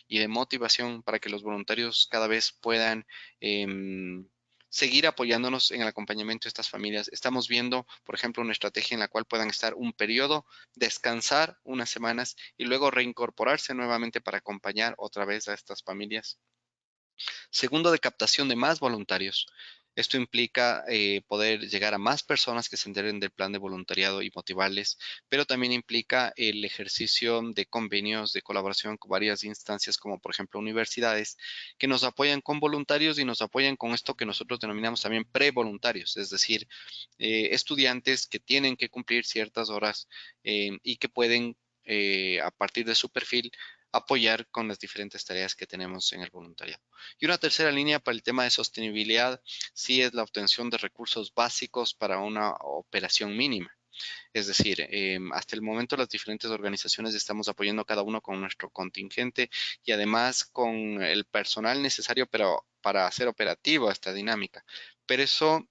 y de motivación para que los voluntarios cada vez puedan seguir apoyándonos en el acompañamiento de estas familias. Estamos viendo, por ejemplo, una estrategia en la cual puedan estar un periodo, descansar unas semanas y luego reincorporarse nuevamente para acompañar otra vez a estas familias. Segundo, de captación de más voluntarios. Esto implica poder llegar a más personas que se enteren del plan de voluntariado y motivarles, pero también implica el ejercicio de convenios de colaboración con varias instancias, como por ejemplo universidades, que nos apoyan con voluntarios y nos apoyan con esto que nosotros denominamos también prevoluntarios, es decir, estudiantes que tienen que cumplir ciertas horas y que pueden, a partir de su perfil, apoyar con las diferentes tareas que tenemos en el voluntariado. Y una tercera línea para el tema de sostenibilidad, sí es la obtención de recursos básicos para una operación mínima. Es decir, hasta el momento las diferentes organizaciones estamos apoyando cada uno con nuestro contingente y además con el personal necesario para hacer operativa esta dinámica. Pero eso,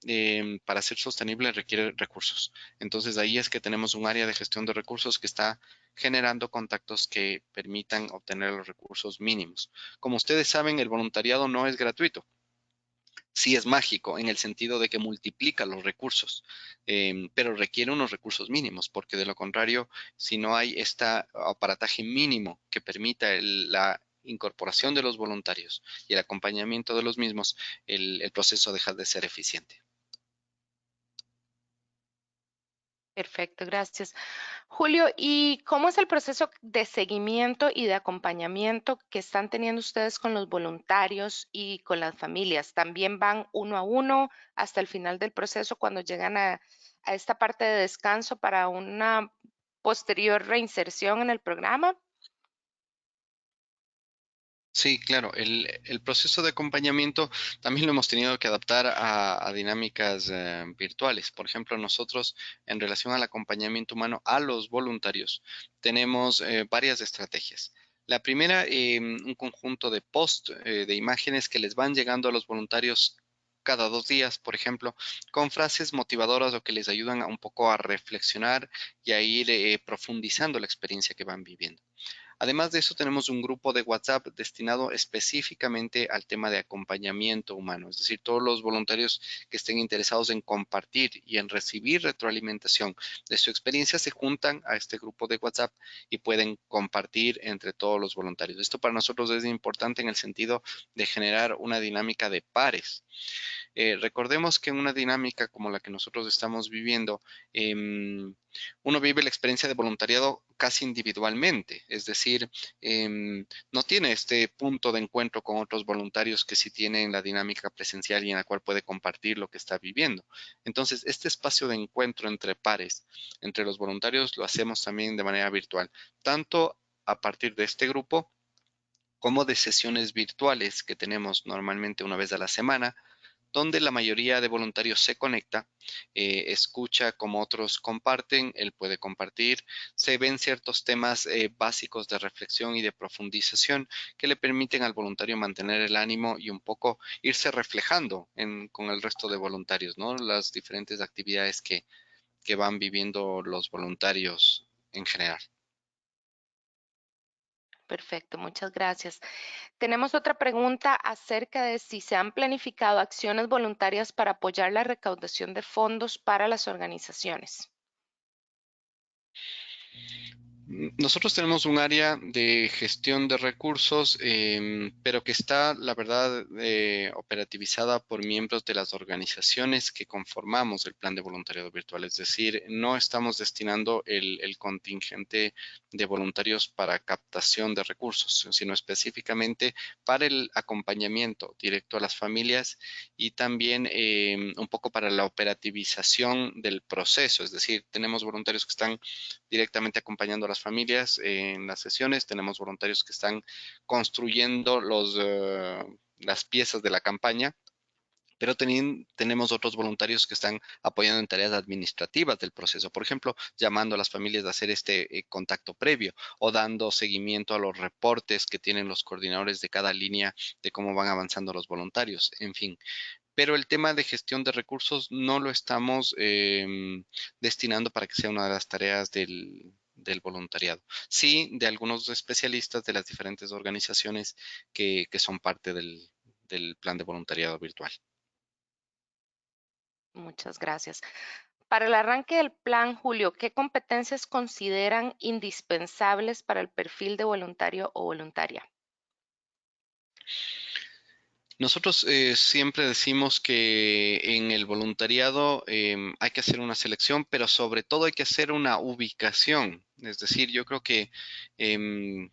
para ser sostenible, requiere recursos. Entonces ahí es que tenemos un área de gestión de recursos que está generando contactos que permitan obtener los recursos mínimos. Como ustedes saben, el voluntariado no es gratuito. Sí es mágico en el sentido de que multiplica los recursos, pero requiere unos recursos mínimos, porque de lo contrario, si no hay este aparataje mínimo que permita la incorporación de los voluntarios y el acompañamiento de los mismos, el proceso deja de ser eficiente. Perfecto, gracias. Julio, ¿y cómo es el proceso de seguimiento y de acompañamiento que están teniendo ustedes con los voluntarios y con las familias? ¿También van uno a uno hasta el final del proceso cuando llegan a esta parte de descanso para una posterior reinserción en el programa? Sí, claro. El proceso de acompañamiento también lo hemos tenido que adaptar a dinámicas virtuales. Por ejemplo, nosotros en relación al acompañamiento humano a los voluntarios tenemos varias estrategias. La primera, un conjunto de post de imágenes que les van llegando a los voluntarios cada 2 días, por ejemplo, con frases motivadoras o que les ayudan un poco a reflexionar y a ir profundizando la experiencia que van viviendo. Además de eso, tenemos un grupo de WhatsApp destinado específicamente al tema de acompañamiento humano, es decir, todos los voluntarios que estén interesados en compartir y en recibir retroalimentación de su experiencia se juntan a este grupo de WhatsApp y pueden compartir entre todos los voluntarios. Esto para nosotros es importante en el sentido de generar una dinámica de pares. Recordemos que en una dinámica como la que nosotros estamos viviendo, uno vive la experiencia de voluntariado casi individualmente, es decir, no tiene este punto de encuentro con otros voluntarios que sí tienen la dinámica presencial y en la cual puede compartir lo que está viviendo. Entonces, este espacio de encuentro entre pares, entre los voluntarios, lo hacemos también de manera virtual, tanto a partir de este grupo como de sesiones virtuales que tenemos normalmente una vez a la semana, donde la mayoría de voluntarios se conecta, escucha como otros comparten, él puede compartir, se ven ciertos temas básicos de reflexión y de profundización que le permiten al voluntario mantener el ánimo y un poco irse reflejando con el resto de voluntarios, ¿no? Las diferentes actividades que van viviendo los voluntarios en general. Perfecto, muchas gracias. Tenemos otra pregunta acerca de si se han planificado acciones voluntarias para apoyar la recaudación de fondos para las organizaciones. Nosotros tenemos un área de gestión de recursos, pero que está, la verdad, operativizada por miembros de las organizaciones que conformamos el plan de voluntariado virtual. Es decir, no estamos destinando el contingente de voluntarios para captación de recursos, sino específicamente para el acompañamiento directo a las familias y también un poco para la operativización del proceso. Es decir, tenemos voluntarios que están directamente acompañando a las familias en las sesiones. Tenemos voluntarios que están construyendo las piezas de la campaña, pero tenemos otros voluntarios que están apoyando en tareas administrativas del proceso, por ejemplo, llamando a las familias a hacer este contacto previo o dando seguimiento a los reportes que tienen los coordinadores de cada línea de cómo van avanzando los voluntarios, en fin. Pero el tema de gestión de recursos no lo estamos destinando para que sea una de las tareas del voluntariado. Sí, de algunos especialistas de las diferentes organizaciones que son parte del plan de voluntariado virtual. Muchas gracias. Para el arranque del plan, Julio, ¿qué competencias consideran indispensables para el perfil de voluntario o voluntaria? Nosotros siempre decimos que en el voluntariado hay que hacer una selección, pero sobre todo hay que hacer una ubicación. Es decir, yo creo que em,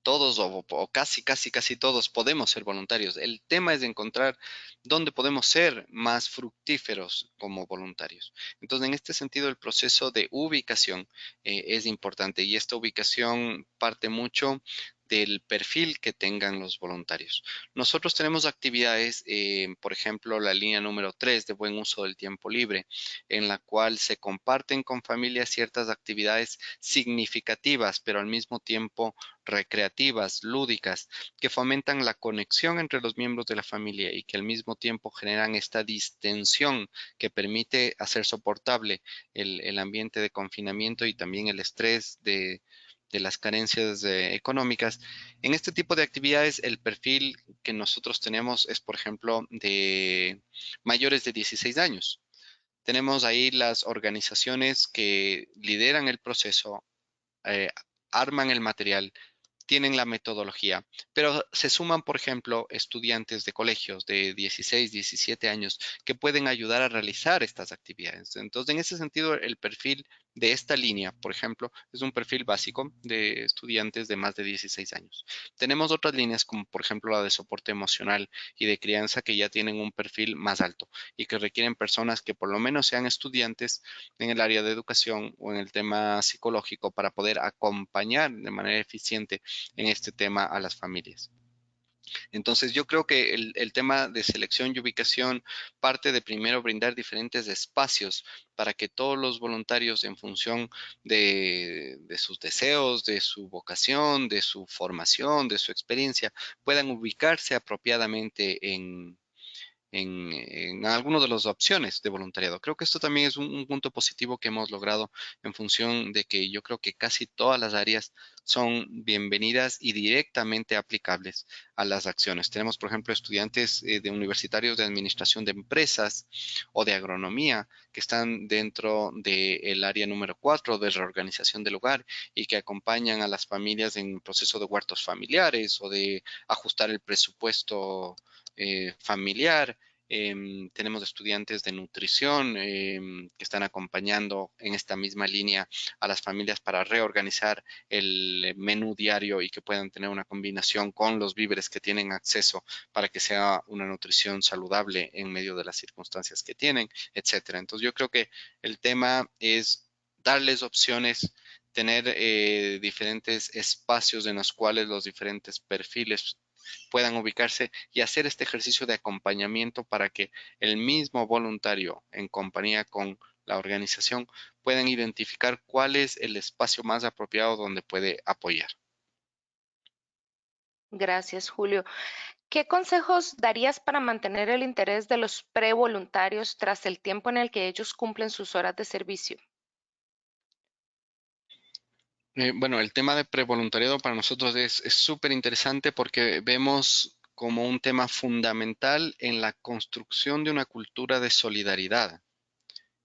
todos o casi todos podemos ser voluntarios. El tema es de encontrar dónde podemos ser más fructíferos como voluntarios. Entonces, en este sentido, el proceso de ubicación es importante y esta ubicación parte mucho del perfil que tengan los voluntarios. Nosotros tenemos actividades, por ejemplo, la línea número 3 de buen uso del tiempo libre, en la cual se comparten con familias ciertas actividades significativas, pero al mismo tiempo recreativas, lúdicas, que fomentan la conexión entre los miembros de la familia y que al mismo tiempo generan esta distensión que permite hacer soportable el ambiente de confinamiento y también el estrés de las carencias económicas. En este tipo de actividades, el perfil que nosotros tenemos es, por ejemplo, de mayores de 16 años. Tenemos ahí las organizaciones que lideran el proceso, eh, arman el material, tienen la metodología, pero se suman, por ejemplo, estudiantes de colegios de 16, 17 años que pueden ayudar a realizar estas actividades. Entonces, en ese sentido, el perfil de esta línea, por ejemplo, es un perfil básico de estudiantes de más de 16 años. Tenemos otras líneas como por ejemplo la de soporte emocional y de crianza que ya tienen un perfil más alto y que requieren personas que por lo menos sean estudiantes en el área de educación o en el tema psicológico para poder acompañar de manera eficiente en este tema a las familias. Entonces, yo creo que el tema de selección y ubicación parte de primero brindar diferentes espacios para que todos los voluntarios, en función de sus deseos, de su vocación, de su formación, de su experiencia, puedan ubicarse apropiadamente en alguna de las opciones de voluntariado. Creo que esto también es un punto positivo que hemos logrado en función de que yo creo que casi todas las áreas son bienvenidas y directamente aplicables a las acciones. Tenemos, por ejemplo, estudiantes de universitarios de administración de empresas o de agronomía que están dentro del área número 4 de reorganización del hogar y que acompañan a las familias en el proceso de huertos familiares o de ajustar el presupuesto familiar. Tenemos estudiantes de nutrición que están acompañando en esta misma línea a las familias para reorganizar el menú diario y que puedan tener una combinación con los víveres que tienen acceso para que sea una nutrición saludable en medio de las circunstancias que tienen, etcétera. Entonces yo creo que el tema es darles opciones, tener diferentes espacios en los cuales los diferentes perfiles puedan ubicarse y hacer este ejercicio de acompañamiento para que el mismo voluntario en compañía con la organización puedan identificar cuál es el espacio más apropiado donde puede apoyar. Gracias, Julio. ¿Qué consejos darías para mantener el interés de los prevoluntarios tras el tiempo en el que ellos cumplen sus horas de servicio? Bueno, el tema de prevoluntariado para nosotros es súper interesante porque vemos como un tema fundamental en la construcción de una cultura de solidaridad.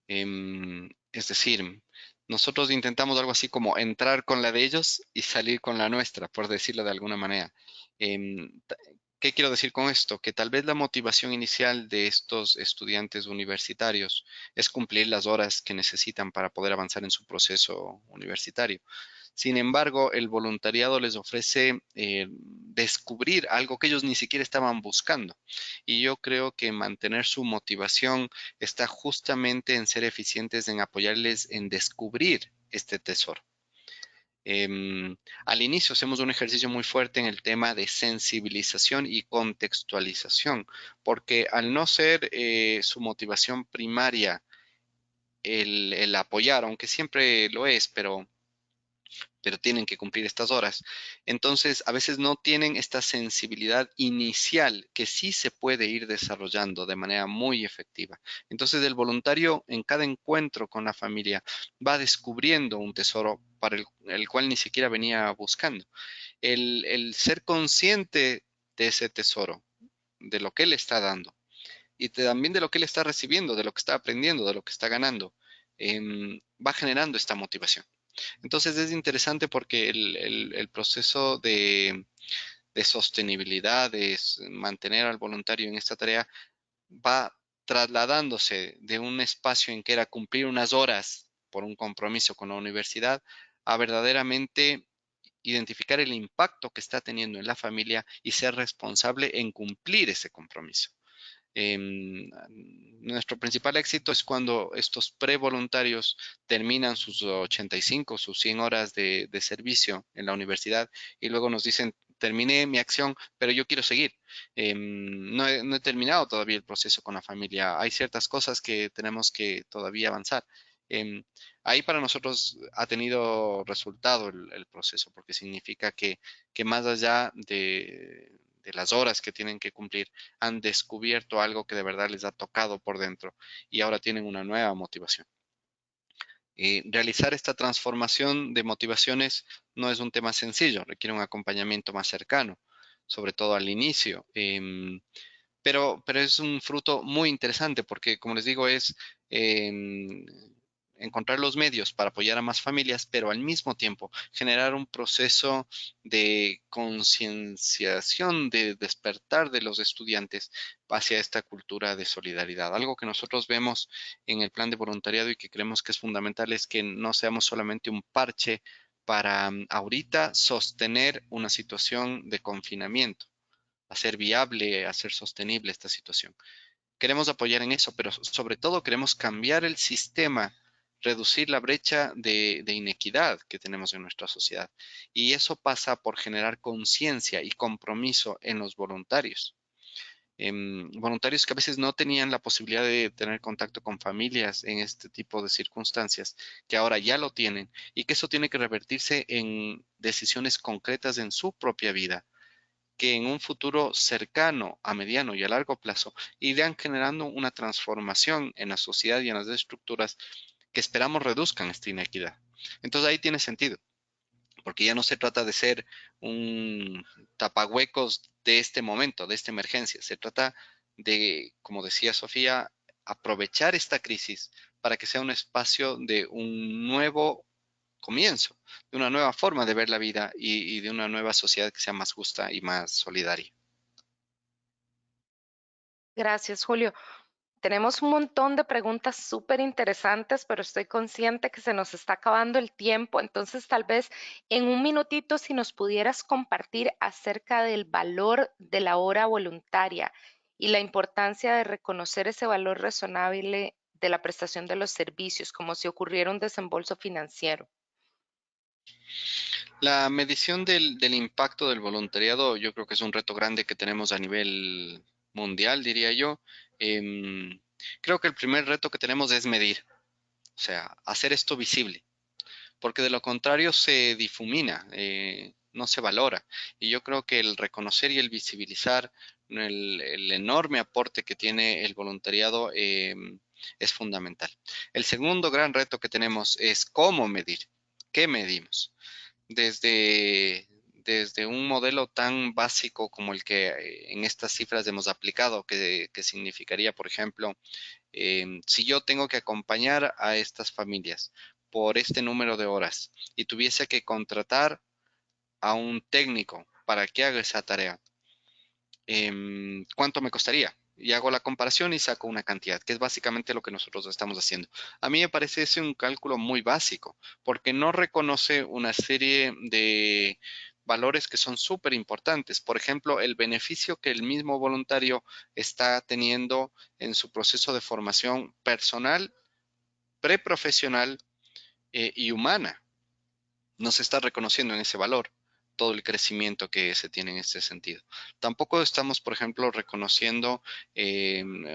Es decir, nosotros intentamos algo así como entrar con la de ellos y salir con la nuestra, por decirlo de alguna manera. ¿Qué quiero decir con esto? Que tal vez la motivación inicial de estos estudiantes universitarios es cumplir las horas que necesitan para poder avanzar en su proceso universitario. Sin embargo, el voluntariado les ofrece descubrir algo que ellos ni siquiera estaban buscando. Y yo creo que mantener su motivación está justamente en ser eficientes en apoyarles en descubrir este tesoro. Al inicio hacemos un ejercicio muy fuerte en el tema de sensibilización y contextualización, porque al no ser su motivación primaria el apoyar, aunque siempre lo es, pero tienen que cumplir estas horas. Entonces, a veces no tienen esta sensibilidad inicial que sí se puede ir desarrollando de manera muy efectiva. Entonces, el voluntario en cada encuentro con la familia va descubriendo un tesoro para el cual ni siquiera venía buscando. El ser consciente de ese tesoro, de lo que él está dando y también de lo que él está recibiendo, de lo que está aprendiendo, de lo que está ganando, va generando esta motivación. Entonces es interesante porque el proceso de sostenibilidad, de mantener al voluntario en esta tarea, va trasladándose de un espacio en que era cumplir unas horas por un compromiso con la universidad a verdaderamente identificar el impacto que está teniendo en la familia y ser responsable en cumplir ese compromiso. Nuestro principal éxito es cuando estos prevoluntarios terminan sus 85, sus 100 horas de servicio en la universidad y luego nos dicen, terminé mi acción, pero yo quiero seguir. No he terminado todavía el proceso con la familia. Hay ciertas cosas que tenemos que todavía avanzar. Em, Ahí para nosotros ha tenido resultado el proceso porque significa que más allá de las horas que tienen que cumplir, han descubierto algo que de verdad les ha tocado por dentro y ahora tienen una nueva motivación. Realizar esta transformación de motivaciones no es un tema sencillo, requiere un acompañamiento más cercano, sobre todo al inicio. Pero es un fruto muy interesante porque, como les digo, es encontrar los medios para apoyar a más familias, pero al mismo tiempo generar un proceso de concienciación, de despertar de los estudiantes hacia esta cultura de solidaridad. Algo que nosotros vemos en el plan de voluntariado y que creemos que es fundamental es que no seamos solamente un parche para ahorita sostener una situación de confinamiento, hacer viable, hacer sostenible esta situación. Queremos apoyar en eso, pero sobre todo queremos cambiar el sistema, reducir la brecha de inequidad que tenemos en nuestra sociedad. Y eso pasa por generar conciencia y compromiso en los voluntarios. Voluntarios que a veces no tenían la posibilidad de tener contacto con familias en este tipo de circunstancias, que ahora ya lo tienen y que eso tiene que revertirse en decisiones concretas en su propia vida, que en un futuro cercano, a mediano y a largo plazo, irán generando una transformación en la sociedad y en las estructuras que esperamos reduzcan esta inequidad. Entonces ahí tiene sentido, porque ya no se trata de ser un tapahuecos de este momento, de esta emergencia. Se trata de, como decía Sofía, aprovechar esta crisis para que sea un espacio de un nuevo comienzo, de una nueva forma de ver la vida y de una nueva sociedad que sea más justa y más solidaria. Gracias, Julio. Tenemos un montón de preguntas súper interesantes, pero estoy consciente que se nos está acabando el tiempo. Entonces, tal vez en un minutito, si nos pudieras compartir acerca del valor de la hora voluntaria y la importancia de reconocer ese valor razonable de la prestación de los servicios, como si ocurriera un desembolso financiero. La medición del impacto del voluntariado, yo creo que es un reto grande que tenemos a nivel mundial, diría yo. Creo que el primer reto que tenemos es medir, o sea, hacer esto visible, porque de lo contrario se difumina, no se valora. Y yo creo que el reconocer y el visibilizar el enorme aporte que tiene el voluntariado es fundamental. El segundo gran reto que tenemos es cómo medir, qué medimos. Desde un modelo tan básico como el que en estas cifras hemos aplicado, que significaría, por ejemplo, si yo tengo que acompañar a estas familias por este número de horas y tuviese que contratar a un técnico para que haga esa tarea, ¿cuánto me costaría? Y hago la comparación y saco una cantidad, que es básicamente lo que nosotros estamos haciendo. A mí me parece ese un cálculo muy básico, porque no reconoce una serie de valores que son súper importantes. Por ejemplo, el beneficio que el mismo voluntario está teniendo en su proceso de formación personal, preprofesional y humana. No se está reconociendo en ese valor todo el crecimiento que se tiene en este sentido. Tampoco estamos, por ejemplo, reconociendo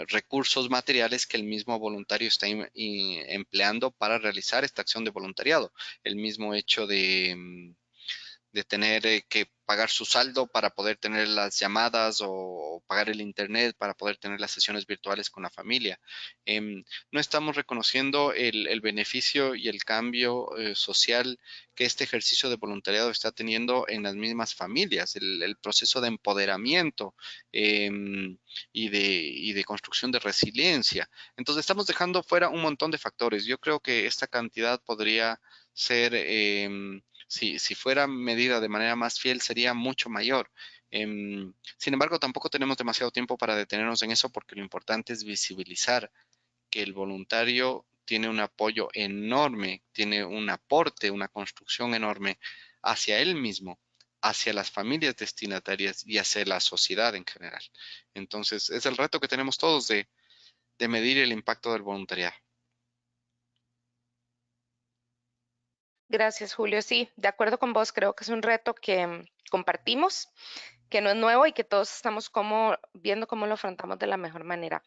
recursos materiales que el mismo voluntario está empleando para realizar esta acción de voluntariado. El mismo hecho de tener que pagar su saldo para poder tener las llamadas o pagar el internet para poder tener las sesiones virtuales con la familia. No estamos reconociendo el beneficio y el cambio social que este ejercicio de voluntariado está teniendo en las mismas familias, el proceso de empoderamiento y de construcción de resiliencia. Entonces estamos dejando fuera un montón de factores. Yo creo que esta cantidad podría ser si fuera medida de manera más fiel, sería mucho mayor. Sin embargo, tampoco tenemos demasiado tiempo para detenernos en eso porque lo importante es visibilizar que el voluntario tiene un apoyo enorme, tiene un aporte, una construcción enorme hacia él mismo, hacia las familias destinatarias y hacia la sociedad en general. Entonces, es el reto que tenemos todos de medir el impacto del voluntariado. Gracias, Julio. Sí, de acuerdo con vos, creo que es un reto que compartimos, que no es nuevo y que todos estamos viendo cómo lo afrontamos de la mejor manera.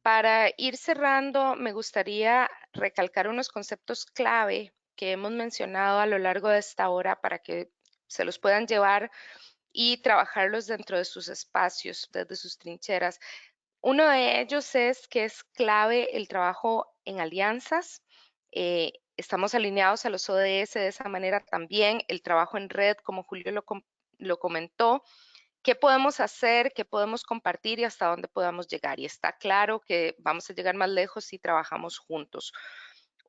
Para ir cerrando, me gustaría recalcar unos conceptos clave que hemos mencionado a lo largo de esta hora para que se los puedan llevar y trabajarlos dentro de sus espacios, desde sus trincheras. Uno de ellos es que es clave el trabajo en alianzas. Estamos alineados a los ODS de esa manera también, el trabajo en red, como Julio lo comentó, qué podemos hacer, qué podemos compartir y hasta dónde podamos llegar. Y está claro que vamos a llegar más lejos si trabajamos juntos.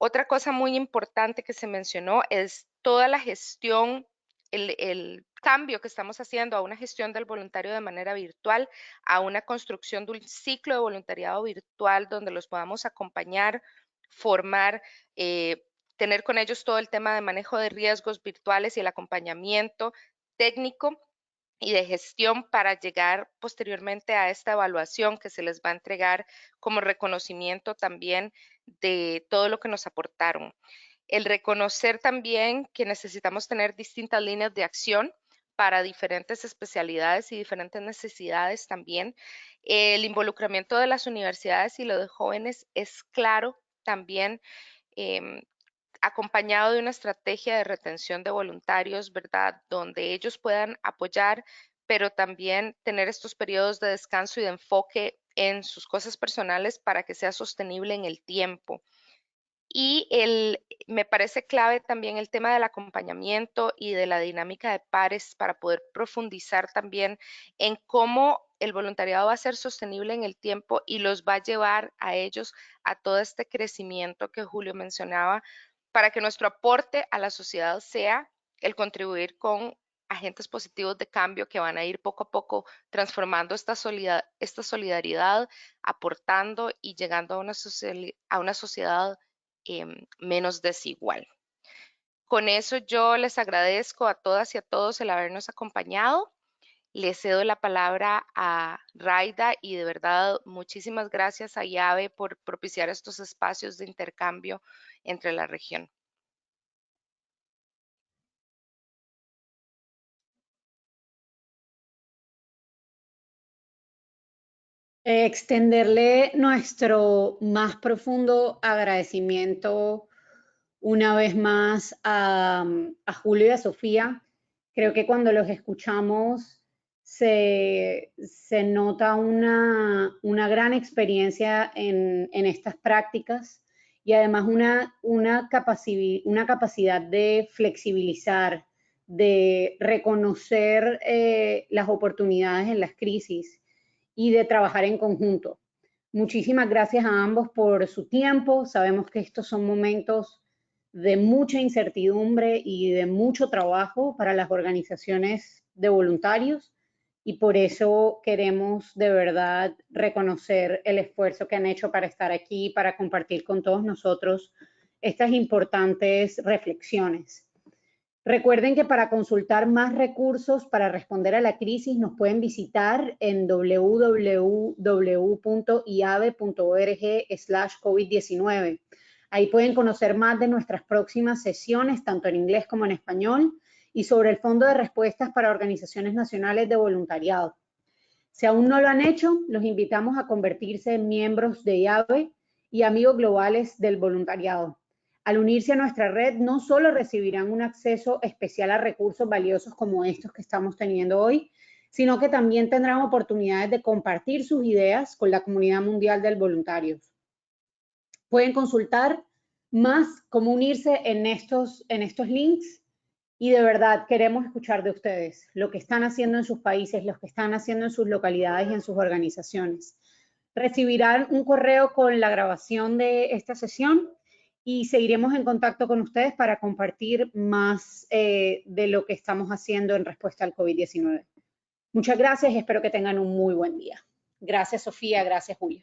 Otra cosa muy importante que se mencionó es toda la gestión, el cambio que estamos haciendo a una gestión del voluntario de manera virtual, a una construcción de un ciclo de voluntariado virtual donde los podamos acompañar, formar, tener con ellos todo el tema de manejo de riesgos virtuales y el acompañamiento técnico y de gestión para llegar posteriormente a esta evaluación que se les va a entregar como reconocimiento también de todo lo que nos aportaron. El reconocer también que necesitamos tener distintas líneas de acción para diferentes especialidades y diferentes necesidades también. El involucramiento de las universidades y los jóvenes es claro también, acompañado de una estrategia de retención de voluntarios, ¿verdad? Donde ellos puedan apoyar, pero también tener estos periodos de descanso y de enfoque en sus cosas personales para que sea sostenible en el tiempo. Y me parece clave también el tema del acompañamiento y de la dinámica de pares para poder profundizar también en cómo el voluntariado va a ser sostenible en el tiempo y los va a llevar a ellos a todo este crecimiento que Julio mencionaba, para que nuestro aporte a la sociedad sea el contribuir con agentes positivos de cambio que van a ir poco a poco transformando esta solidaridad, aportando y llegando a una sociedad menos desigual. Con eso yo les agradezco a todas y a todos el habernos acompañado. Le cedo la palabra a Raida y de verdad muchísimas gracias a IAVE por propiciar estos espacios de intercambio entre la región. Extenderle nuestro más profundo agradecimiento una vez más a Julio y a Sofía. Creo que cuando los escuchamos se nota una gran experiencia en estas prácticas y además una capacidad de flexibilizar, de reconocer las oportunidades en las crisis y de trabajar en conjunto. Muchísimas gracias a ambos por su tiempo. Sabemos que estos son momentos de mucha incertidumbre y de mucho trabajo para las organizaciones de voluntarios y por eso queremos de verdad reconocer el esfuerzo que han hecho para estar aquí, para compartir con todos nosotros estas importantes reflexiones. Recuerden que para consultar más recursos para responder a la crisis nos pueden visitar en www.iave.org/COVID-19. Ahí pueden conocer más de nuestras próximas sesiones, tanto en inglés como en español, y sobre el Fondo de Respuestas para Organizaciones Nacionales de Voluntariado. Si aún no lo han hecho, los invitamos a convertirse en miembros de IAVE y amigos globales del voluntariado. Al unirse a nuestra red, no solo recibirán un acceso especial a recursos valiosos como estos que estamos teniendo hoy, sino que también tendrán oportunidades de compartir sus ideas con la comunidad mundial de voluntarios. Pueden consultar más cómo unirse en estos links y de verdad queremos escuchar de ustedes, lo que están haciendo en sus países, lo que están haciendo en sus localidades y en sus organizaciones. Recibirán un correo con la grabación de esta sesión y seguiremos en contacto con ustedes para compartir más de lo que estamos haciendo en respuesta al COVID-19. Muchas gracias y espero que tengan un muy buen día. Gracias, Sofía. Gracias, Julio.